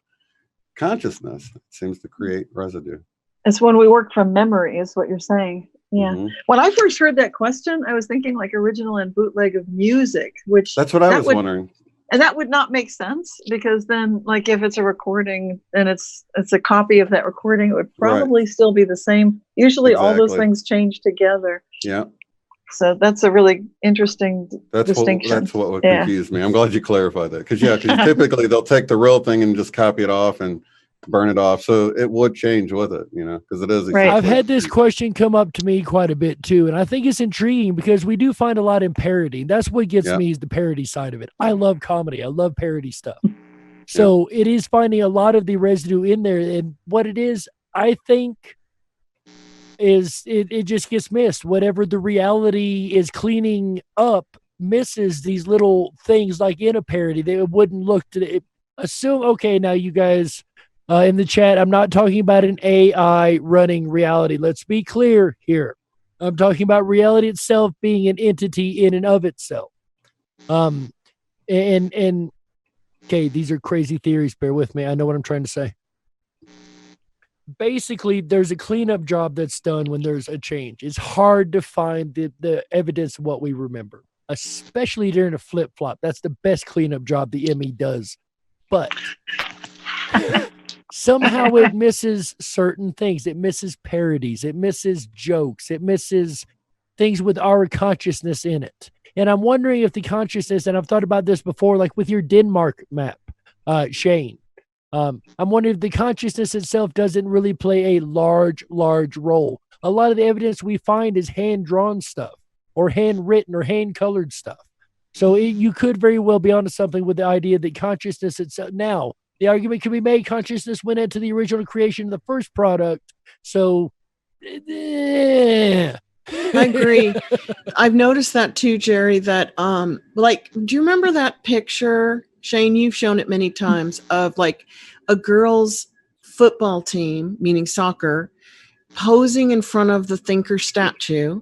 consciousness, it seems to create residue. It's when we work from memory, is what you're saying. Yeah. Mm-hmm. When I first heard that question, I was thinking like original and bootleg of music, which that's what I was wondering. And that would not make sense, because then, like, if it's a recording and it's a copy of that recording, it would probably still be the same. Usually, all those things change together. Yeah. So that's a really interesting distinction. That's what would confuse me. I'm glad you clarified that, because typically they'll take the real thing and just copy it off and burn it off. So it would change with it, because it is. Right. I've had this question come up to me quite a bit too, and I think it's intriguing because we do find a lot in parody. That's what gets me, is the parody side of it. I love comedy. I love parody stuff. So it is finding a lot of the residue in there, and what it is, I think, is it just gets missed. Whatever the reality is cleaning up misses these little things, like in a parody. They wouldn't look to it. Assume, okay, now you guys in the chat, I'm not talking about an AI running reality. Let's be clear here. I'm talking about reality itself being an entity in and of itself. And okay, these are crazy theories. Bear with me. I know what I'm trying to say. Basically, there's a cleanup job that's done when there's a change. It's hard to find the evidence of what we remember, especially during a flip-flop. That's the best cleanup job the ME does. But somehow it misses certain things. It misses parodies. It misses jokes. It misses things with our consciousness in it. And I'm wondering if the consciousness, and I've thought about this before, like with your Denmark map, Shane, I'm wondering if the consciousness itself doesn't really play a large role. A lot of the evidence we find is hand-drawn stuff or handwritten or hand-colored stuff. So you could very well be onto something with the idea that consciousness itself. Now, the argument can be made consciousness went into the original creation of the first product. So, I agree. I've noticed that too, Jerry, that, do you remember that picture, Shane, you've shown it many times, of like a girls' football team, meaning soccer, posing in front of the thinker statue,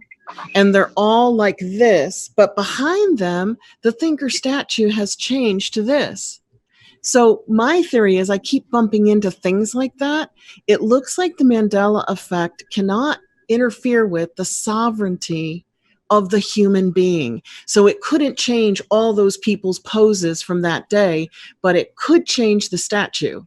and they're all like this, but behind them, the thinker statue has changed to this. So my theory is I keep bumping into things like that. It looks like the Mandela effect cannot interfere with the sovereignty of the human being. So it couldn't change all those people's poses from that day, but it could change the statue.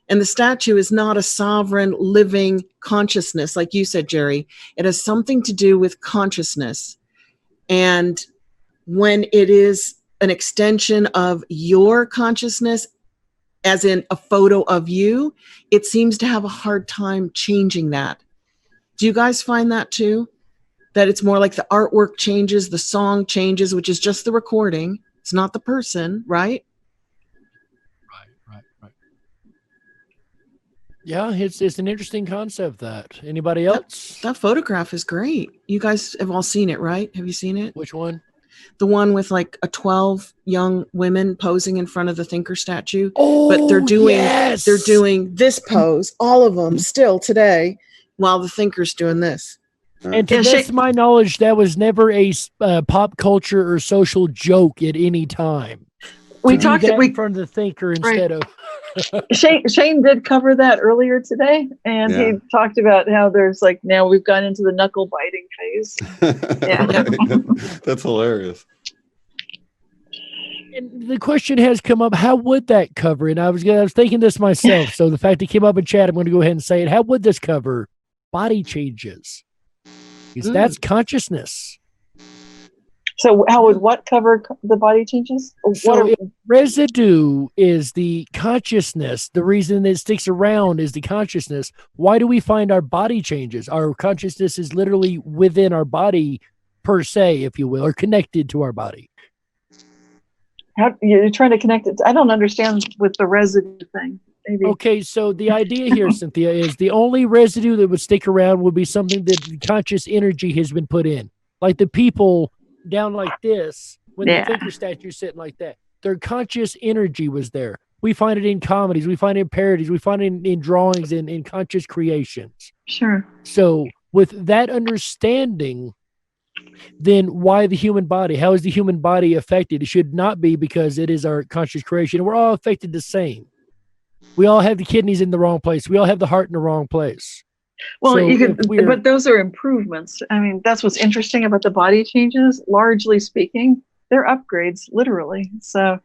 And the statue is not a sovereign living consciousness, like you said, Jerry. It has something to do with consciousness. And when it is an extension of your consciousness, as in a photo of you, it seems to have a hard time changing that. Do you guys find that too? That it's more like the artwork changes, the song changes, which is just the recording. It's not the person, right? Right. Yeah, it's an interesting concept. That anybody else? That photograph is great. You guys have all seen it, right? Have you seen it? Which one? The one with like 12 young women posing in front of the thinker statue. Oh, but they're doing this pose, all of them still today, while the thinker's doing this. And to the best of my knowledge, that was never a pop culture or social joke at any time. We talked in front of the thinker instead of. Shane did cover that earlier today, and he talked about how there's like now we've gone into the knuckle biting phase. That's hilarious. And the question has come up: how would that cover? And I was thinking this myself. So the fact it came up in chat, I'm going to go ahead and say it. How would this cover body changes? Because that's consciousness. So how would what cover the body changes? Residue is the consciousness. The reason it sticks around is the consciousness. Why do we find our body changes? Our consciousness is literally within our body per se, if you will, or connected to our body. How you're trying to connect it? I don't understand with the residue thing. Maybe. Okay, so the idea here, Cynthia, is the only residue that would stick around would be something that conscious energy has been put in. Like the people down like this, when the thinker statue's sitting like that, their conscious energy was there. We find it in comedies, we find it in parodies, we find it in drawings and in conscious creations. Sure. So with that understanding, then why the human body? How is the human body affected? It should not be because it is our conscious creation. We're all affected the same. We all have the kidneys in the wrong place. We all have the heart in the wrong place. Well, So you could, but those are improvements. I mean, that's what's interesting about the body changes. Largely speaking, they're upgrades, literally. So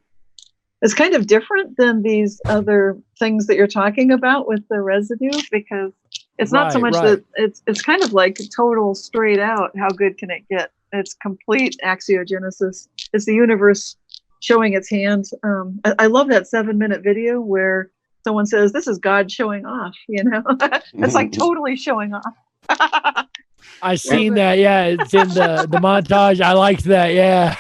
it's kind of different than these other things that you're talking about with the residue, because it's not so much that it's kind of like total straight out. How good can it get? It's complete axiogenesis. It's the universe showing its hand. I love that 7-minute video where someone says, "This is God showing off," you know. It's like totally showing off. I seen that. Yeah, it's in the montage. I liked that. Yeah.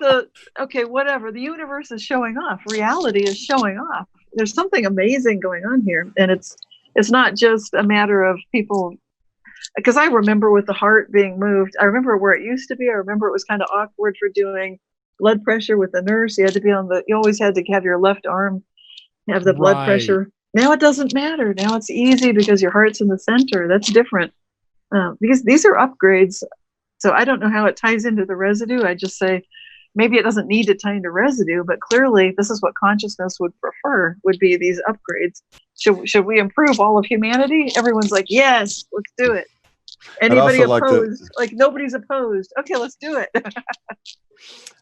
So, okay, whatever. The universe is showing off. Reality is showing off. There's something amazing going on here, and it's not just a matter of people. Because I remember with the heart being moved, I remember where it used to be. I remember it was kind of awkward for doing blood pressure with the nurse. You had to be you always had to have your left arm have the blood pressure. Now it doesn't matter. Now it's easy because your heart's in the center. That's different. Because these are upgrades. So I don't know how it ties into the residue. I just say maybe it doesn't need to tie into residue, but clearly this is what consciousness would prefer, would be these upgrades. Should we improve all of humanity? Everyone's like, yes, let's do it. Anybody opposed? Like nobody's opposed. Okay, let's do it.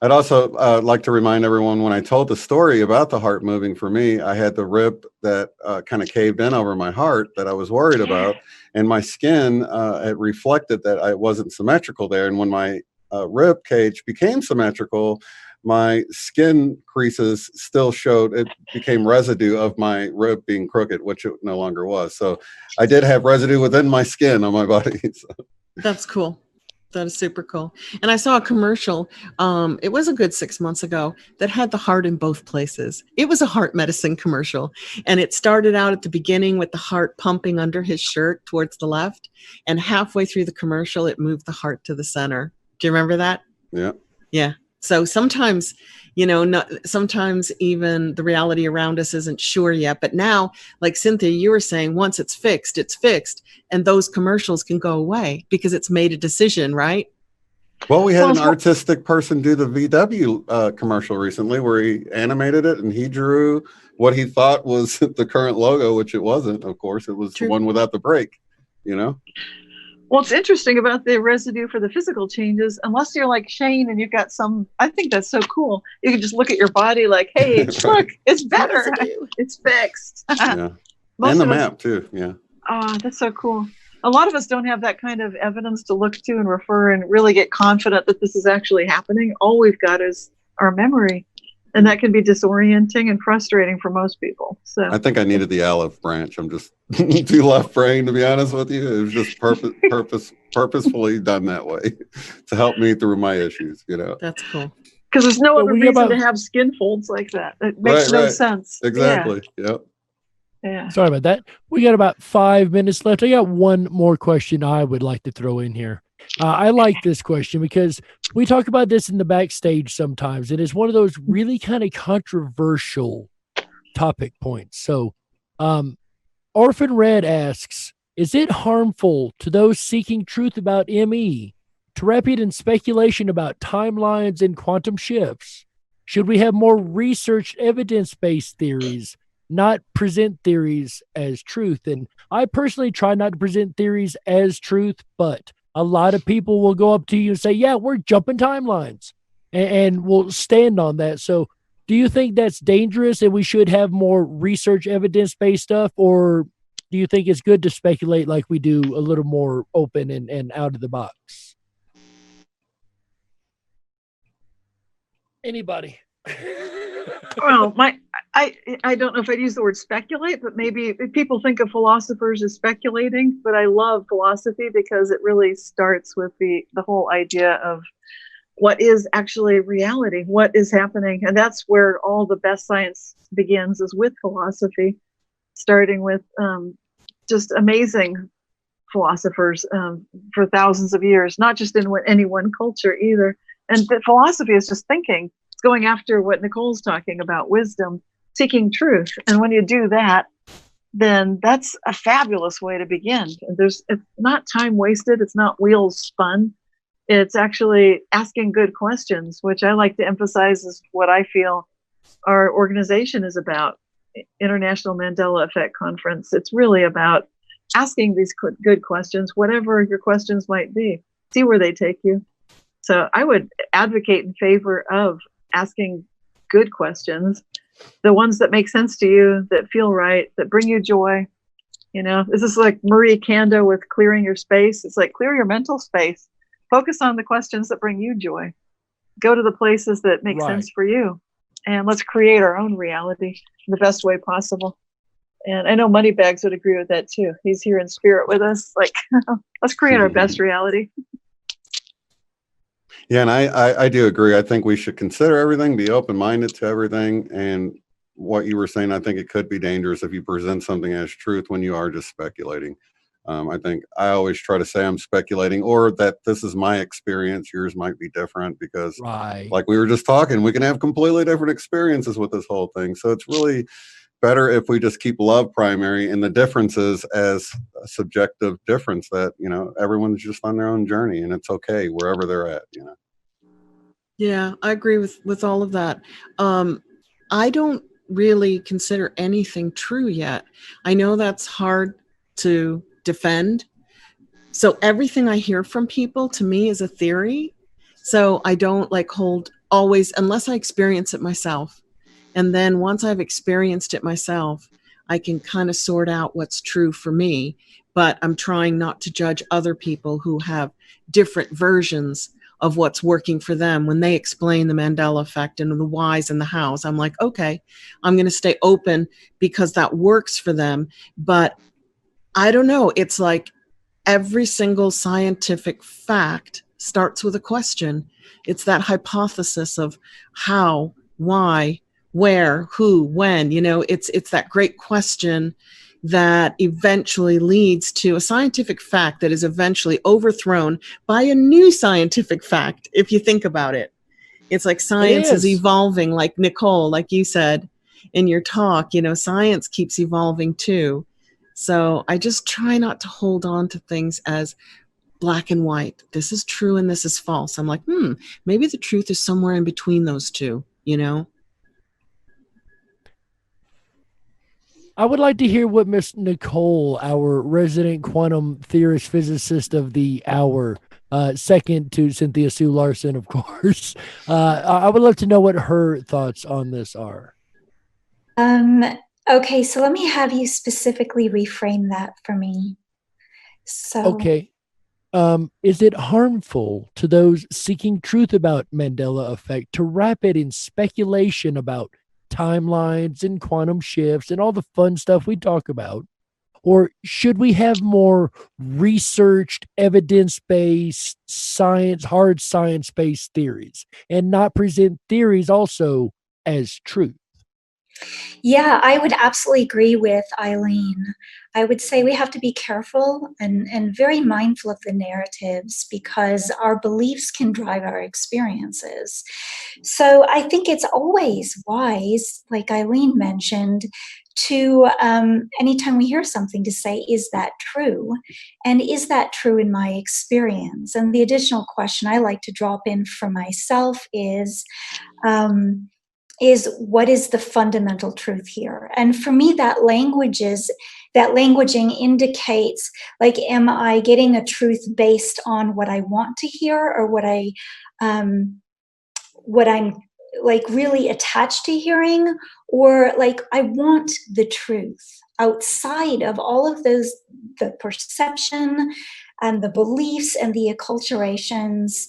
I'd also like to remind everyone, when I told the story about the heart moving for me, I had the rib that kind of caved in over my heart that I was worried about. And my skin, it reflected that I wasn't symmetrical there. And when my rib cage became symmetrical, my skin creases still showed, it became residue of my rib being crooked, which it no longer was. So I did have residue within my skin on my body. So. That's cool. That is super cool. And I saw a commercial, it was a good 6 months ago, that had the heart in both places. It was a heart medicine commercial. And it started out at the beginning with the heart pumping under his shirt towards the left. And halfway through the commercial, it moved the heart to the center. Do you remember that? Yeah. Yeah. So sometimes, sometimes even the reality around us isn't sure yet. But now, like Cynthia, you were saying, once it's fixed, it's fixed. And those commercials can go away because it's made a decision, right? Well, we had an artistic person do the VW commercial recently where he animated it and he drew what he thought was the current logo, which it wasn't, of course. It was the one without the brake, What's interesting about the residue for the physical changes, unless you're like Shane and you've got I think that's so cool. You can just look at your body like, hey, look, it's better. It's fixed. Yeah. And the map too. Yeah. Oh, that's so cool. A lot of us don't have that kind of evidence to look to and refer and really get confident that this is actually happening. All we've got is our memory. And that can be disorienting and frustrating for most people. So I think I needed the Aleph branch. I'm just too left brain, to be honest with you. It was just purposefully done that way to help me through my issues, That's cool. Because there's no other reason to have skin folds like that. It makes no sense. Exactly. Yeah. Yep. Yeah. Sorry about that. We got about 5 minutes left. I got one more question I would like to throw in here. I like this question because we talk about this in the backstage sometimes, and it's one of those really kind of controversial topic points. So, Orphan Red asks, is it harmful to those seeking truth about ME to wrap it in speculation about timelines and quantum shifts? Should we have more research evidence-based theories, not present theories as truth? And I personally try not to present theories as truth, but a lot of people will go up to you and say, yeah, we're jumping timelines, and we'll stand on that. So do you think that's dangerous and we should have more research evidence-based stuff, or do you think it's good to speculate like we do, a little more open and out of the box? Anybody? Well, I don't know if I'd use the word speculate, but maybe people think of philosophers as speculating, but I love philosophy because it really starts with the whole idea of what is actually reality, what is happening. And that's where all the best science begins, is with philosophy, starting with just amazing philosophers for thousands of years, not just in any one culture either. And philosophy is just thinking. It's going after what Nicole's talking about, wisdom, seeking truth. And when you do that, then that's a fabulous way to begin. It's not time wasted. It's not wheels spun. It's actually asking good questions, which I like to emphasize is what I feel our organization is about. International Mandela Effect Conference. It's really about asking these good questions, whatever your questions might be. See where they take you. So I would advocate in favor of asking good questions, the ones that make sense to you, that feel right, that bring you joy. This is like Marie Kondo with clearing your space. It's like clear your mental space. Focus on the questions that bring you joy. Go to the places that make sense for you. And let's create our own reality in the best way possible. And I know Moneybags would agree with that too. He's here in spirit with us. Like, let's create our best reality. Yeah, and I do agree. I think we should consider everything, be open-minded to everything. And what you were saying, I think it could be dangerous if you present something as truth when you are just speculating. I think I always try to say I'm speculating, or that this is my experience. Yours might be different, because like we were just talking, we can have completely different experiences with this whole thing. So it's really better if we just keep love primary, and the differences as a subjective difference, that, everyone's just on their own journey, and it's okay wherever they're at, Yeah, I agree with all of that. I don't really consider anything true yet. I know that's hard to defend. So everything I hear from people, to me, is a theory. So I don't hold always, unless I experience it myself. And then once I've experienced it myself, I can kind of sort out what's true for me. But I'm trying not to judge other people who have different versions of what's working for them. When they explain the Mandela effect and the whys and the hows, I'm like, okay, I'm going to stay open because that works for them. But I don't know. It's like every single scientific fact starts with a question. It's that hypothesis of how, why, where, who, when. It's that great question that eventually leads to a scientific fact that is eventually overthrown by a new scientific fact, if you think about it. It's like science is evolving, like Nicole, like you said in your talk, science keeps evolving too. So I just try not to hold on to things as black and white. This is true and this is false. I'm like, maybe the truth is somewhere in between those two, I would like to hear what Miss Nicole, our resident quantum theorist physicist of the hour, second to Cynthia Sue Larson, of course. I would love to know what her thoughts on this are. Okay, so let me have you specifically reframe that for me. Okay. Is it harmful to those seeking truth about Mandela effect to wrap it in speculation about timelines and quantum shifts and all the fun stuff we talk about? Or should we have more researched, evidence-based, hard science-based theories, and not present theories also as truth? Yeah, I would absolutely agree with Eileen. I would say we have to be careful and very mindful of the narratives, because our beliefs can drive our experiences. So I think it's always wise, like Eileen mentioned, to anytime we hear something, to say, is that true? And is that true in my experience? And the additional question I like to drop in for myself is what is the fundamental truth here? And for me, that languaging indicates, like, am I getting a truth based on what I want to hear, or what I'm like really attached to hearing, or like I want the truth outside of all of those, the perception and the beliefs and the acculturations.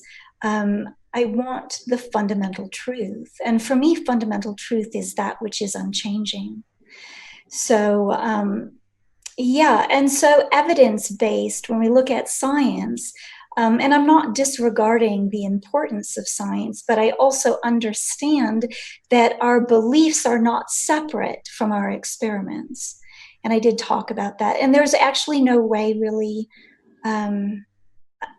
I want the fundamental truth. And for me, fundamental truth is that which is unchanging. So, yeah. And so evidence-based, when we look at science, And I'm not disregarding the importance of science, but I also understand that our beliefs are not separate from our experiments. And I did talk about that. And there's actually no way really,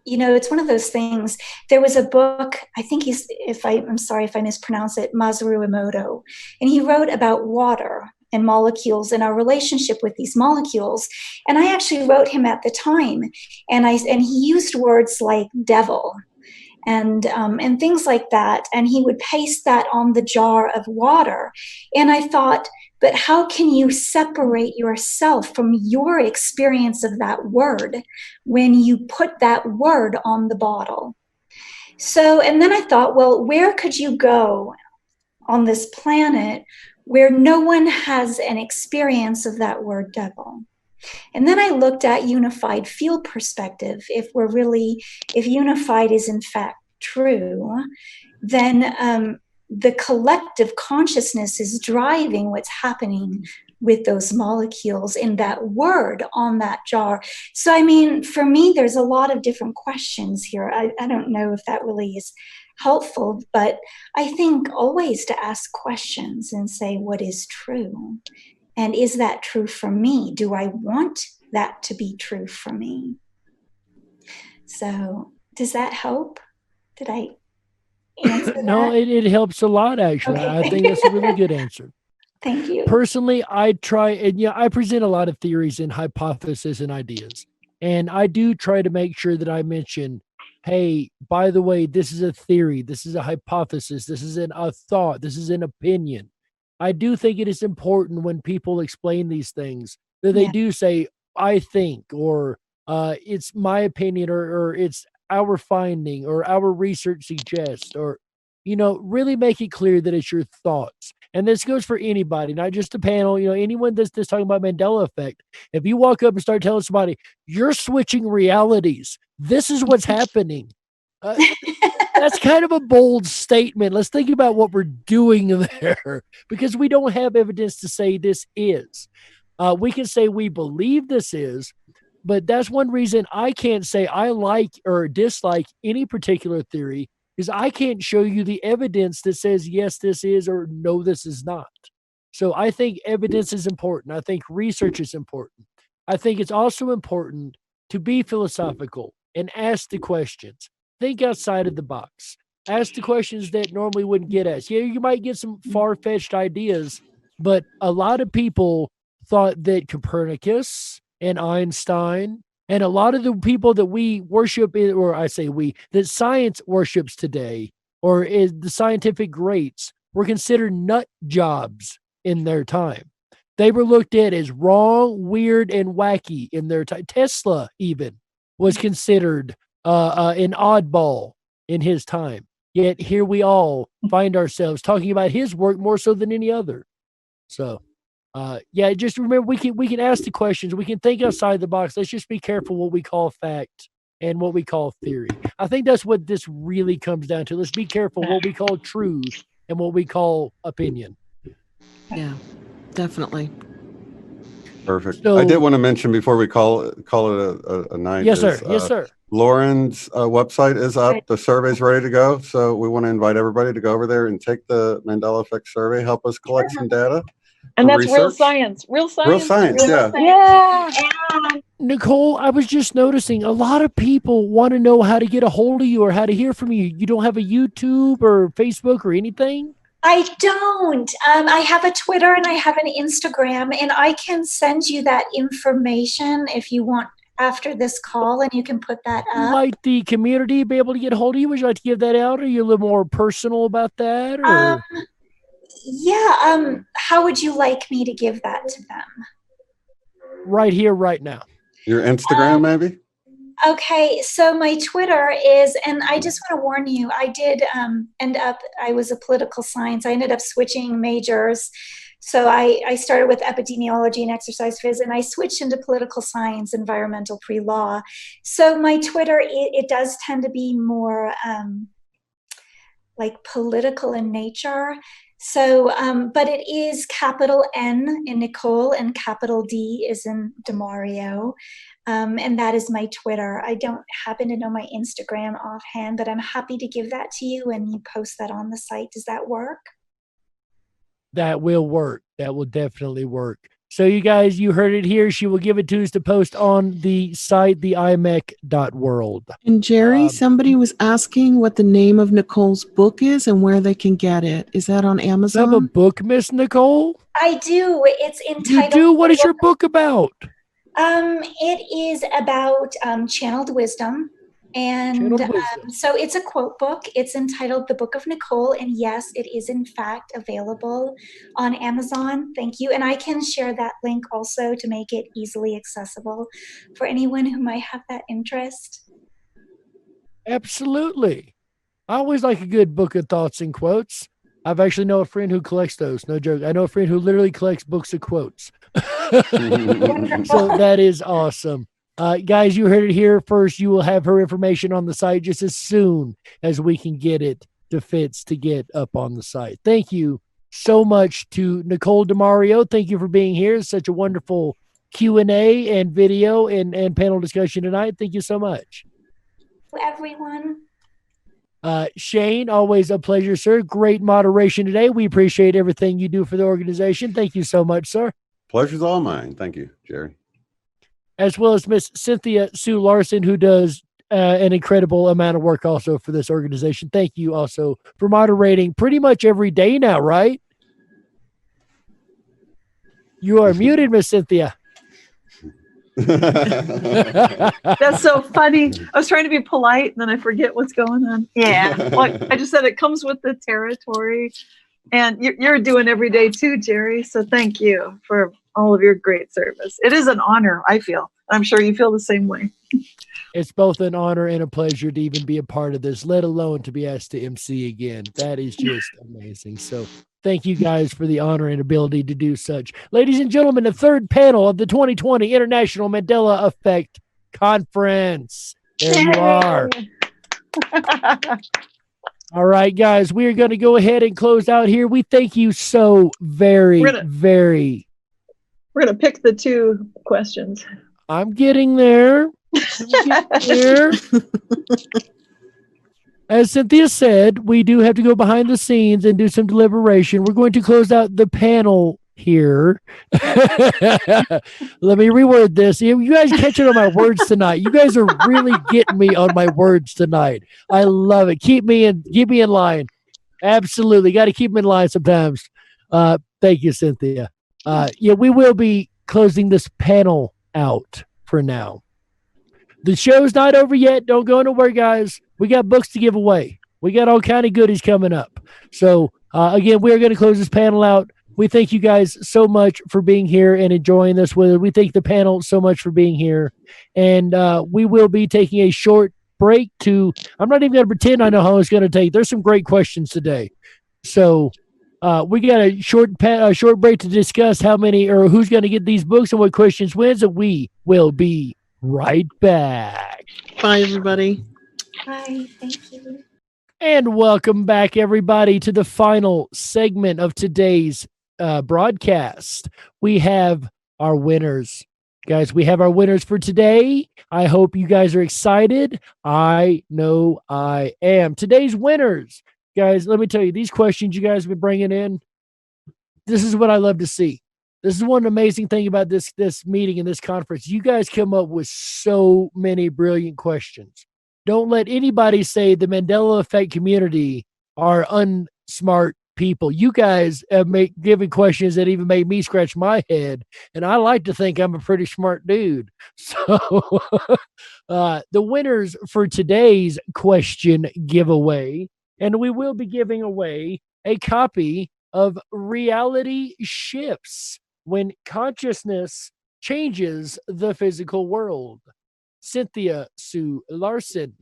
it's one of those things. There was a book, I think I'm sorry if I mispronounce it, Masaru Emoto, and he wrote about water and molecules and our relationship with these molecules. And I actually wrote him at the time, and he used words like devil and things like that. And he would paste that on the jar of water. And I thought, but how can you separate yourself from your experience of that word when you put that word on the bottle? So, and then I thought, well, where could you go on this planet where no one has an experience of that word devil? And then I looked at unified field perspective. If unified is in fact true, then the collective consciousness is driving what's happening with those molecules in that word on that jar. So, I mean, for me, there's a lot of different questions here. I don't know if that really is helpful, but I think always to ask questions and say, what is true? And is that true for me? Do I want that to be true for me? So does that help? Did I answer No, that? it helps a lot, actually. Okay, I think that's a really good answer. Thank you. Personally, I try, and I present a lot of theories and hypotheses and ideas. And I do try to make sure that I mention, hey, by the way, this is a theory, this is a hypothesis, this is a thought, this is an opinion. I do think it is important when people explain these things that they do say, I think, or it's my opinion, or it's our finding, or our research suggests, or, really make it clear that it's your thoughts. And this goes for anybody, not just the panel, anyone that's talking about Mandela effect. If you walk up and start telling somebody, you're switching realities, this is what's happening. That's kind of a bold statement. Let's think about what we're doing there, because we don't have evidence to say this is. We can say we believe this is, but that's one reason I can't say I like or dislike any particular theory, because I can't show you the evidence that says, yes, this is, or no, this is not. So I think evidence is important. I think research is important. I think it's also important to be philosophical and ask the questions. Think outside of the box. Ask the questions that normally wouldn't get asked. Yeah, you might get some far-fetched ideas, but a lot of people thought that Copernicus and Einstein and a lot of the people that we worship, or I say we, that science worships today, or is the scientific greats, were considered nut jobs in their time. They were looked at as wrong, weird, and wacky in their time. Tesla even was considered an oddball in his time. Yet here we all find ourselves talking about his work more so than any other. So, just remember, we can ask the questions. We can think outside the box. Let's just be careful what we call fact and what we call theory. I think that's what this really comes down to. Let's be careful what we call truth and what we call opinion. Yeah, definitely. Perfect. So, I did want to mention before we call it a night. Yes, sir. Yes, sir. Lauren's website is up. The survey's ready to go. So we want to invite everybody to go over there and take the Mandela Effect survey. Help us collect some data. And that's research. real science. Real science. Real science, yeah. Yeah. Nicole, I was just noticing a lot of people want to know how to get a hold of you or how to hear from you. You don't have a YouTube or Facebook or anything? I don't. I have a Twitter and I have an Instagram, and I can send you that information if you want after this call, and you can put that up. Might the community be able to get a hold of you? Would you like to give that out? Or are you a little more personal about that? Or? How would you like me to give that to them? Right here, right now. Your Instagram, maybe? Okay, so my Twitter is, and I just want to warn you, I did I was a political science. I ended up switching majors. So I started with epidemiology and exercise phys, and I switched into political science, environmental pre-law. So my Twitter, it does tend to be more like political in nature. So, but it is capital N in Nicole and capital D is in DeMario. And that is my Twitter. I don't happen to know my Instagram offhand, but I'm happy to give that to you and you post that on the site. Does that work? That will work. That will definitely work. So you guys, you heard it here. She will give it to us to post on the site, the IMEC.world. And Jerry, somebody was asking what the name of Nicole's book is and where they can get it. Is that on You have a Amazon? book, Miss Nicole? I do. It's You entitled. do? What is your book about? It is about channeled wisdom. And Channeled wisdom. so it's a quote book. It's entitled The Book of Nicole. And yes, it is in fact available on Amazon. Thank you. And I can share that link also to make it easily accessible for anyone who might have that interest. Absolutely. I always like a good book of thoughts and quotes. I've actually know a friend who collects those. No joke. I know a friend who literally collects books of quotes. So that is awesome. Guys, you heard it here first. You will have her information on the site just as soon as we can get it to Fitz to get up on the site. Thank you so much to Nicole DeMario. Thank you for being here. It's such a wonderful Q&A and video and panel discussion tonight. Thank you so much. Everyone. Shane, always a pleasure, sir. Great moderation today. We appreciate everything you do for the organization. Thank you so much, sir. Pleasure's all mine. Thank you, Jerry. As well as Miss Cynthia Sue Larson, who does an incredible amount of work also for this organization. Thank you also for moderating pretty much every day now, right? You are muted, Miss Cynthia. That's so funny. I was trying to be polite and then I forget what's going on. Yeah. Well, I just said it comes with the territory. And you're doing every day too, Jerry. So thank you for all of your great service. It is an honor, I feel. I'm sure you feel the same way. It's both an honor and a pleasure to even be a part of this, let alone to be asked to MC again. That is just amazing. So thank you guys for the honor and ability to do such. Ladies and gentlemen, the third panel of the 2020 International Mandela Effect Conference. There you are. All right, guys, we are going to go ahead and close out here. We thank you so very. We're going to pick the two questions. I'm getting there. As Cynthia said, we do have to go behind the scenes and do some deliberation. We're going to close out the panel here. Let me reword this. You guys catching on my words tonight. You guys are really getting me on my words tonight. I love it. Keep me in line. Absolutely. Got to keep them in line sometimes. Thank you, Cynthia. We will be closing this panel out for now. The show's not over yet. Don't go nowhere, guys. We got books to give away. We got all kind of goodies coming up. So, again, we're going to close this panel out. We thank you guys so much for being here and enjoying this with us. We thank the panel so much for being here. And we will be taking a short break I'm not even going to pretend I know how it's going to take. There's some great questions today. So we got a short break to discuss how many or who's going to get these books and what questions wins. And we will be right back. Bye, everybody. Bye. Thank you. And welcome back, everybody, to the final segment of today's broadcast. We have our winners. Guys, we have our winners for today. I hope you guys are excited. I know I am. Today's winners. Guys, let me tell you, these questions you guys have been bringing in, this is what I love to see. This is one amazing thing about this meeting and this conference. You guys come up with so many brilliant questions. Don't let anybody say the Mandela Effect community are unsmart people. You guys have given questions that even made me scratch my head, and I like to think I'm a pretty smart dude. So the winners for today's question giveaway, and we will be giving away a copy of Reality Shifts When Consciousness Changes the Physical World. Cynthia Sue Larson.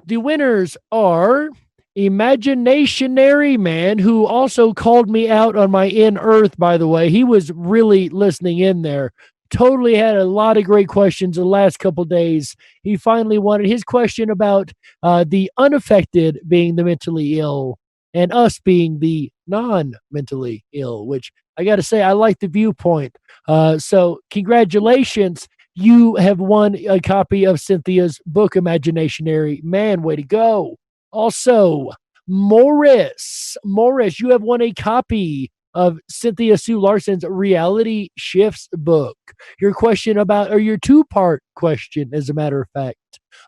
The winners are Imaginationary Man, who also called me out on my In Earth, by the way. He was really listening in there. Totally had a lot of great questions the last couple days. He finally wanted his question about the unaffected being the mentally ill and us being the non-mentally ill, which I got to say, I like the viewpoint. So congratulations. you have won a copy of Cynthia's book, Imaginationary Man. Way to go. Also, Morris, you have won a copy of Cynthia Sue Larson's Reality Shifts book. Your question about, or your two-part question, as a matter of fact,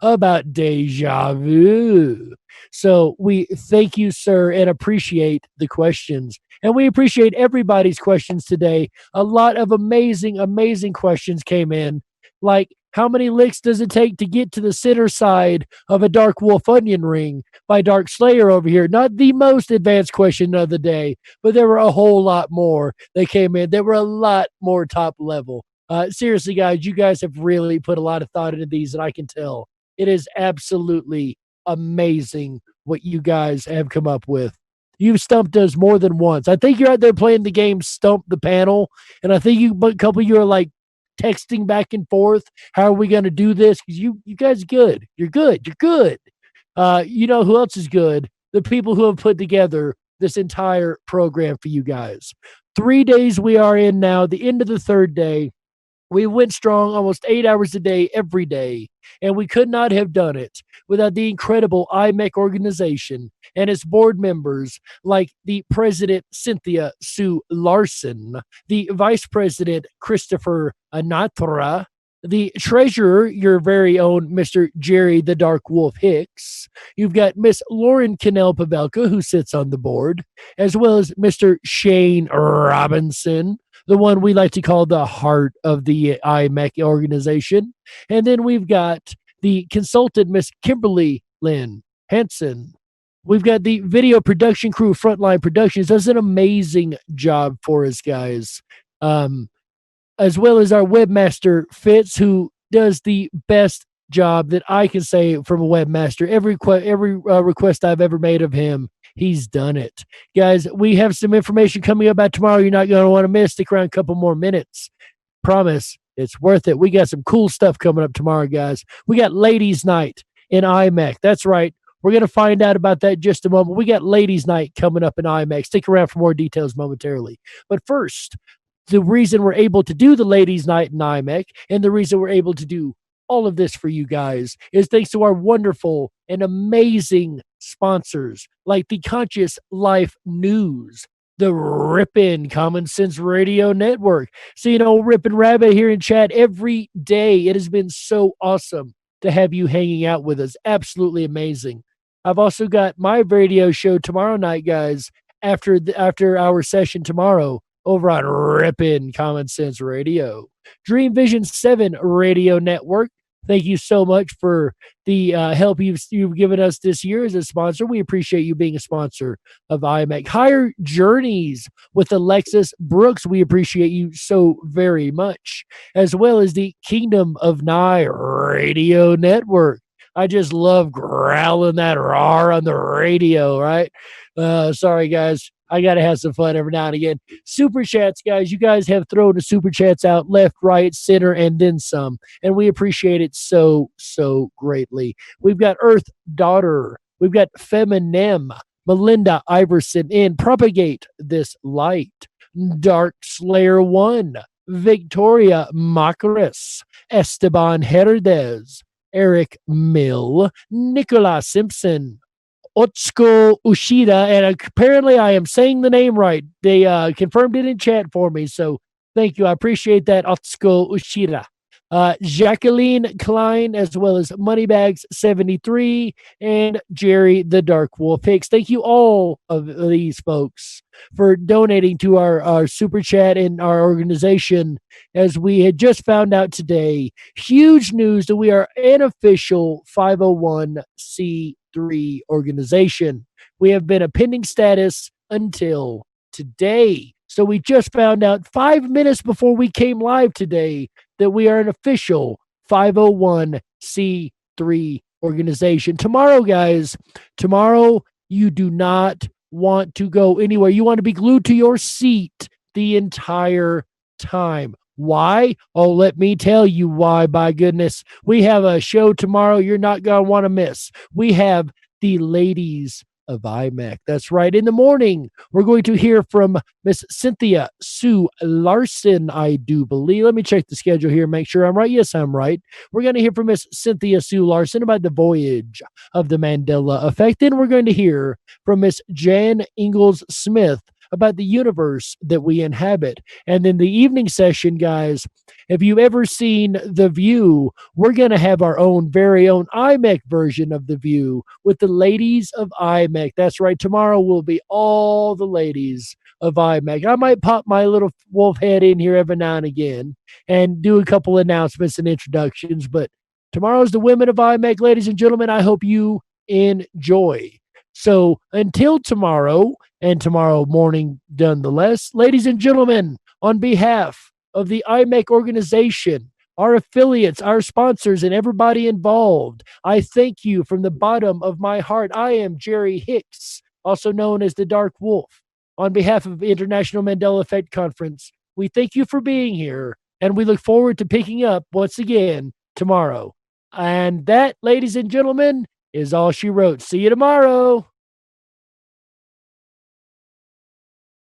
about deja vu. So we thank you, sir, and appreciate the questions. And we appreciate everybody's questions today. A lot of amazing, amazing questions came in. Like, how many licks does it take to get to the center side of a Dark Wolf onion ring by Dark Slayer over here? Not the most advanced question of the day, but there were a whole lot more that came in. There were a lot more top level. Seriously, guys, you guys have really put a lot of thought into these, and I can tell. It is absolutely amazing what you guys have come up with. You've stumped us more than once. I think you're out there playing the game Stump the Panel, and I think a couple of you are like texting back and forth. How are we going to do this? Because you guys are good. You're good. You're good. You know who else is good? The people who have put together this entire program for you guys. 3 days we are in now, the end of the third day. We went strong almost 8 hours a day, every day, and we could not have done it without the incredible IMEC organization and its board members like the president, Cynthia Sue Larson, the vice president, Christopher Anatra, the treasurer, your very own Mr. Jerry the Dark Wolf Hicks. You've got Miss Lauren Cannell Pavelka, who sits on the board, as well as Mr. Shane Robinson, the one we like to call the heart of the IMEC organization. And then we've got the consultant, Miss Kimberly Lynn Hansen. We've got the video production crew, Frontline Productions, does an amazing job for us, guys. As well as our webmaster, Fitz, who does the best job that I can say from a webmaster. Every request I've ever made of him, he's done it. Guys, we have some information coming up about tomorrow you're not going to want to miss. Stick around a couple more minutes. Promise, it's worth it. We got some cool stuff coming up tomorrow, guys. We got Ladies Night in IMEC. That's right. We're going to find out about that in just a moment. We got Ladies Night coming up in IMEC. Stick around for more details momentarily. But first, the reason we're able to do the Ladies Night in IMEC and the reason we're able to do all of this for you guys is thanks to our wonderful and amazing sponsors like the Conscious Life News, the Rippin' Common Sense Radio Network. So, you know, Rippin' Rabbit here in chat every day. It has been so awesome to have you hanging out with us. Absolutely amazing. I've also got my radio show tomorrow night, guys, after our session tomorrow over on Rippin' Common Sense Radio. Dream Vision 7 Radio Network. Thank you so much for the help you've given us this year as a sponsor. We appreciate you being a sponsor of IMEC. Higher Journeys with Alexis Brooks. We appreciate you so very much. As well as the Kingdom of Nye Radio Network. I just love growling that R on the radio, right? Sorry, guys. I got to have some fun every now and again. Super chats, guys. You guys have thrown the super chats out left, right, center, and then some. And we appreciate it so, so greatly. We've got Earth Daughter. We've got Feminem, Melinda Iverson in Propagate This Light, Dark Slayer 1, Victoria Macris, Esteban Herdez, Eric Mill, Nicola Simpson, Otsuko Ushida, and apparently I am saying the name right. They confirmed it in chat for me, so thank you. I appreciate that, Otsuko Ushida. Jacqueline Klein, as well as Moneybags73 and Jerry the Dark Wolf Hicks. Thank you all of these folks for donating to our super chat and our organization. As we had just found out today, huge news that we are an official 501c3 organization. We have been a pending status until today. So we just found out 5 minutes before we came live today that we are an official 501c3 organization. Tomorrow, guys, you do not want to go anywhere. You want to be glued to your seat the entire time. Why? Oh, let me tell you why, by goodness. We have a show tomorrow you're not going to want to miss. We have the ladies of IMEC. That's right. In the morning, we're going to hear from Miss Cynthia Sue Larson, I do believe. Let me check the schedule here, make sure I'm right. Yes, I'm right. We're going to hear from Miss Cynthia Sue Larson about the voyage of the Mandela effect. Then we're going to hear from Miss Jan Ingalls Smith about the universe that we inhabit. And then the evening session, guys, if you've ever seen The View, we're going to have our own very own IMEC version of The View with the ladies of IMEC. That's right. Tomorrow will be all the ladies of IMEC. I might pop my little wolf head in here every now and again and do a couple announcements and introductions. But tomorrow's the women of IMEC, ladies and gentlemen. I hope you enjoy. So until tomorrow, and tomorrow morning nonetheless, ladies and gentlemen, on behalf of the IMEC organization, our affiliates, our sponsors, and everybody involved, I thank you from the bottom of my heart. I am Jerry Hicks, also known as the Dark Wolf. On behalf of the International Mandela Effect Conference, we thank you for being here, and we look forward to picking up once again tomorrow. And that, ladies and gentlemen, is all she wrote. See you tomorrow.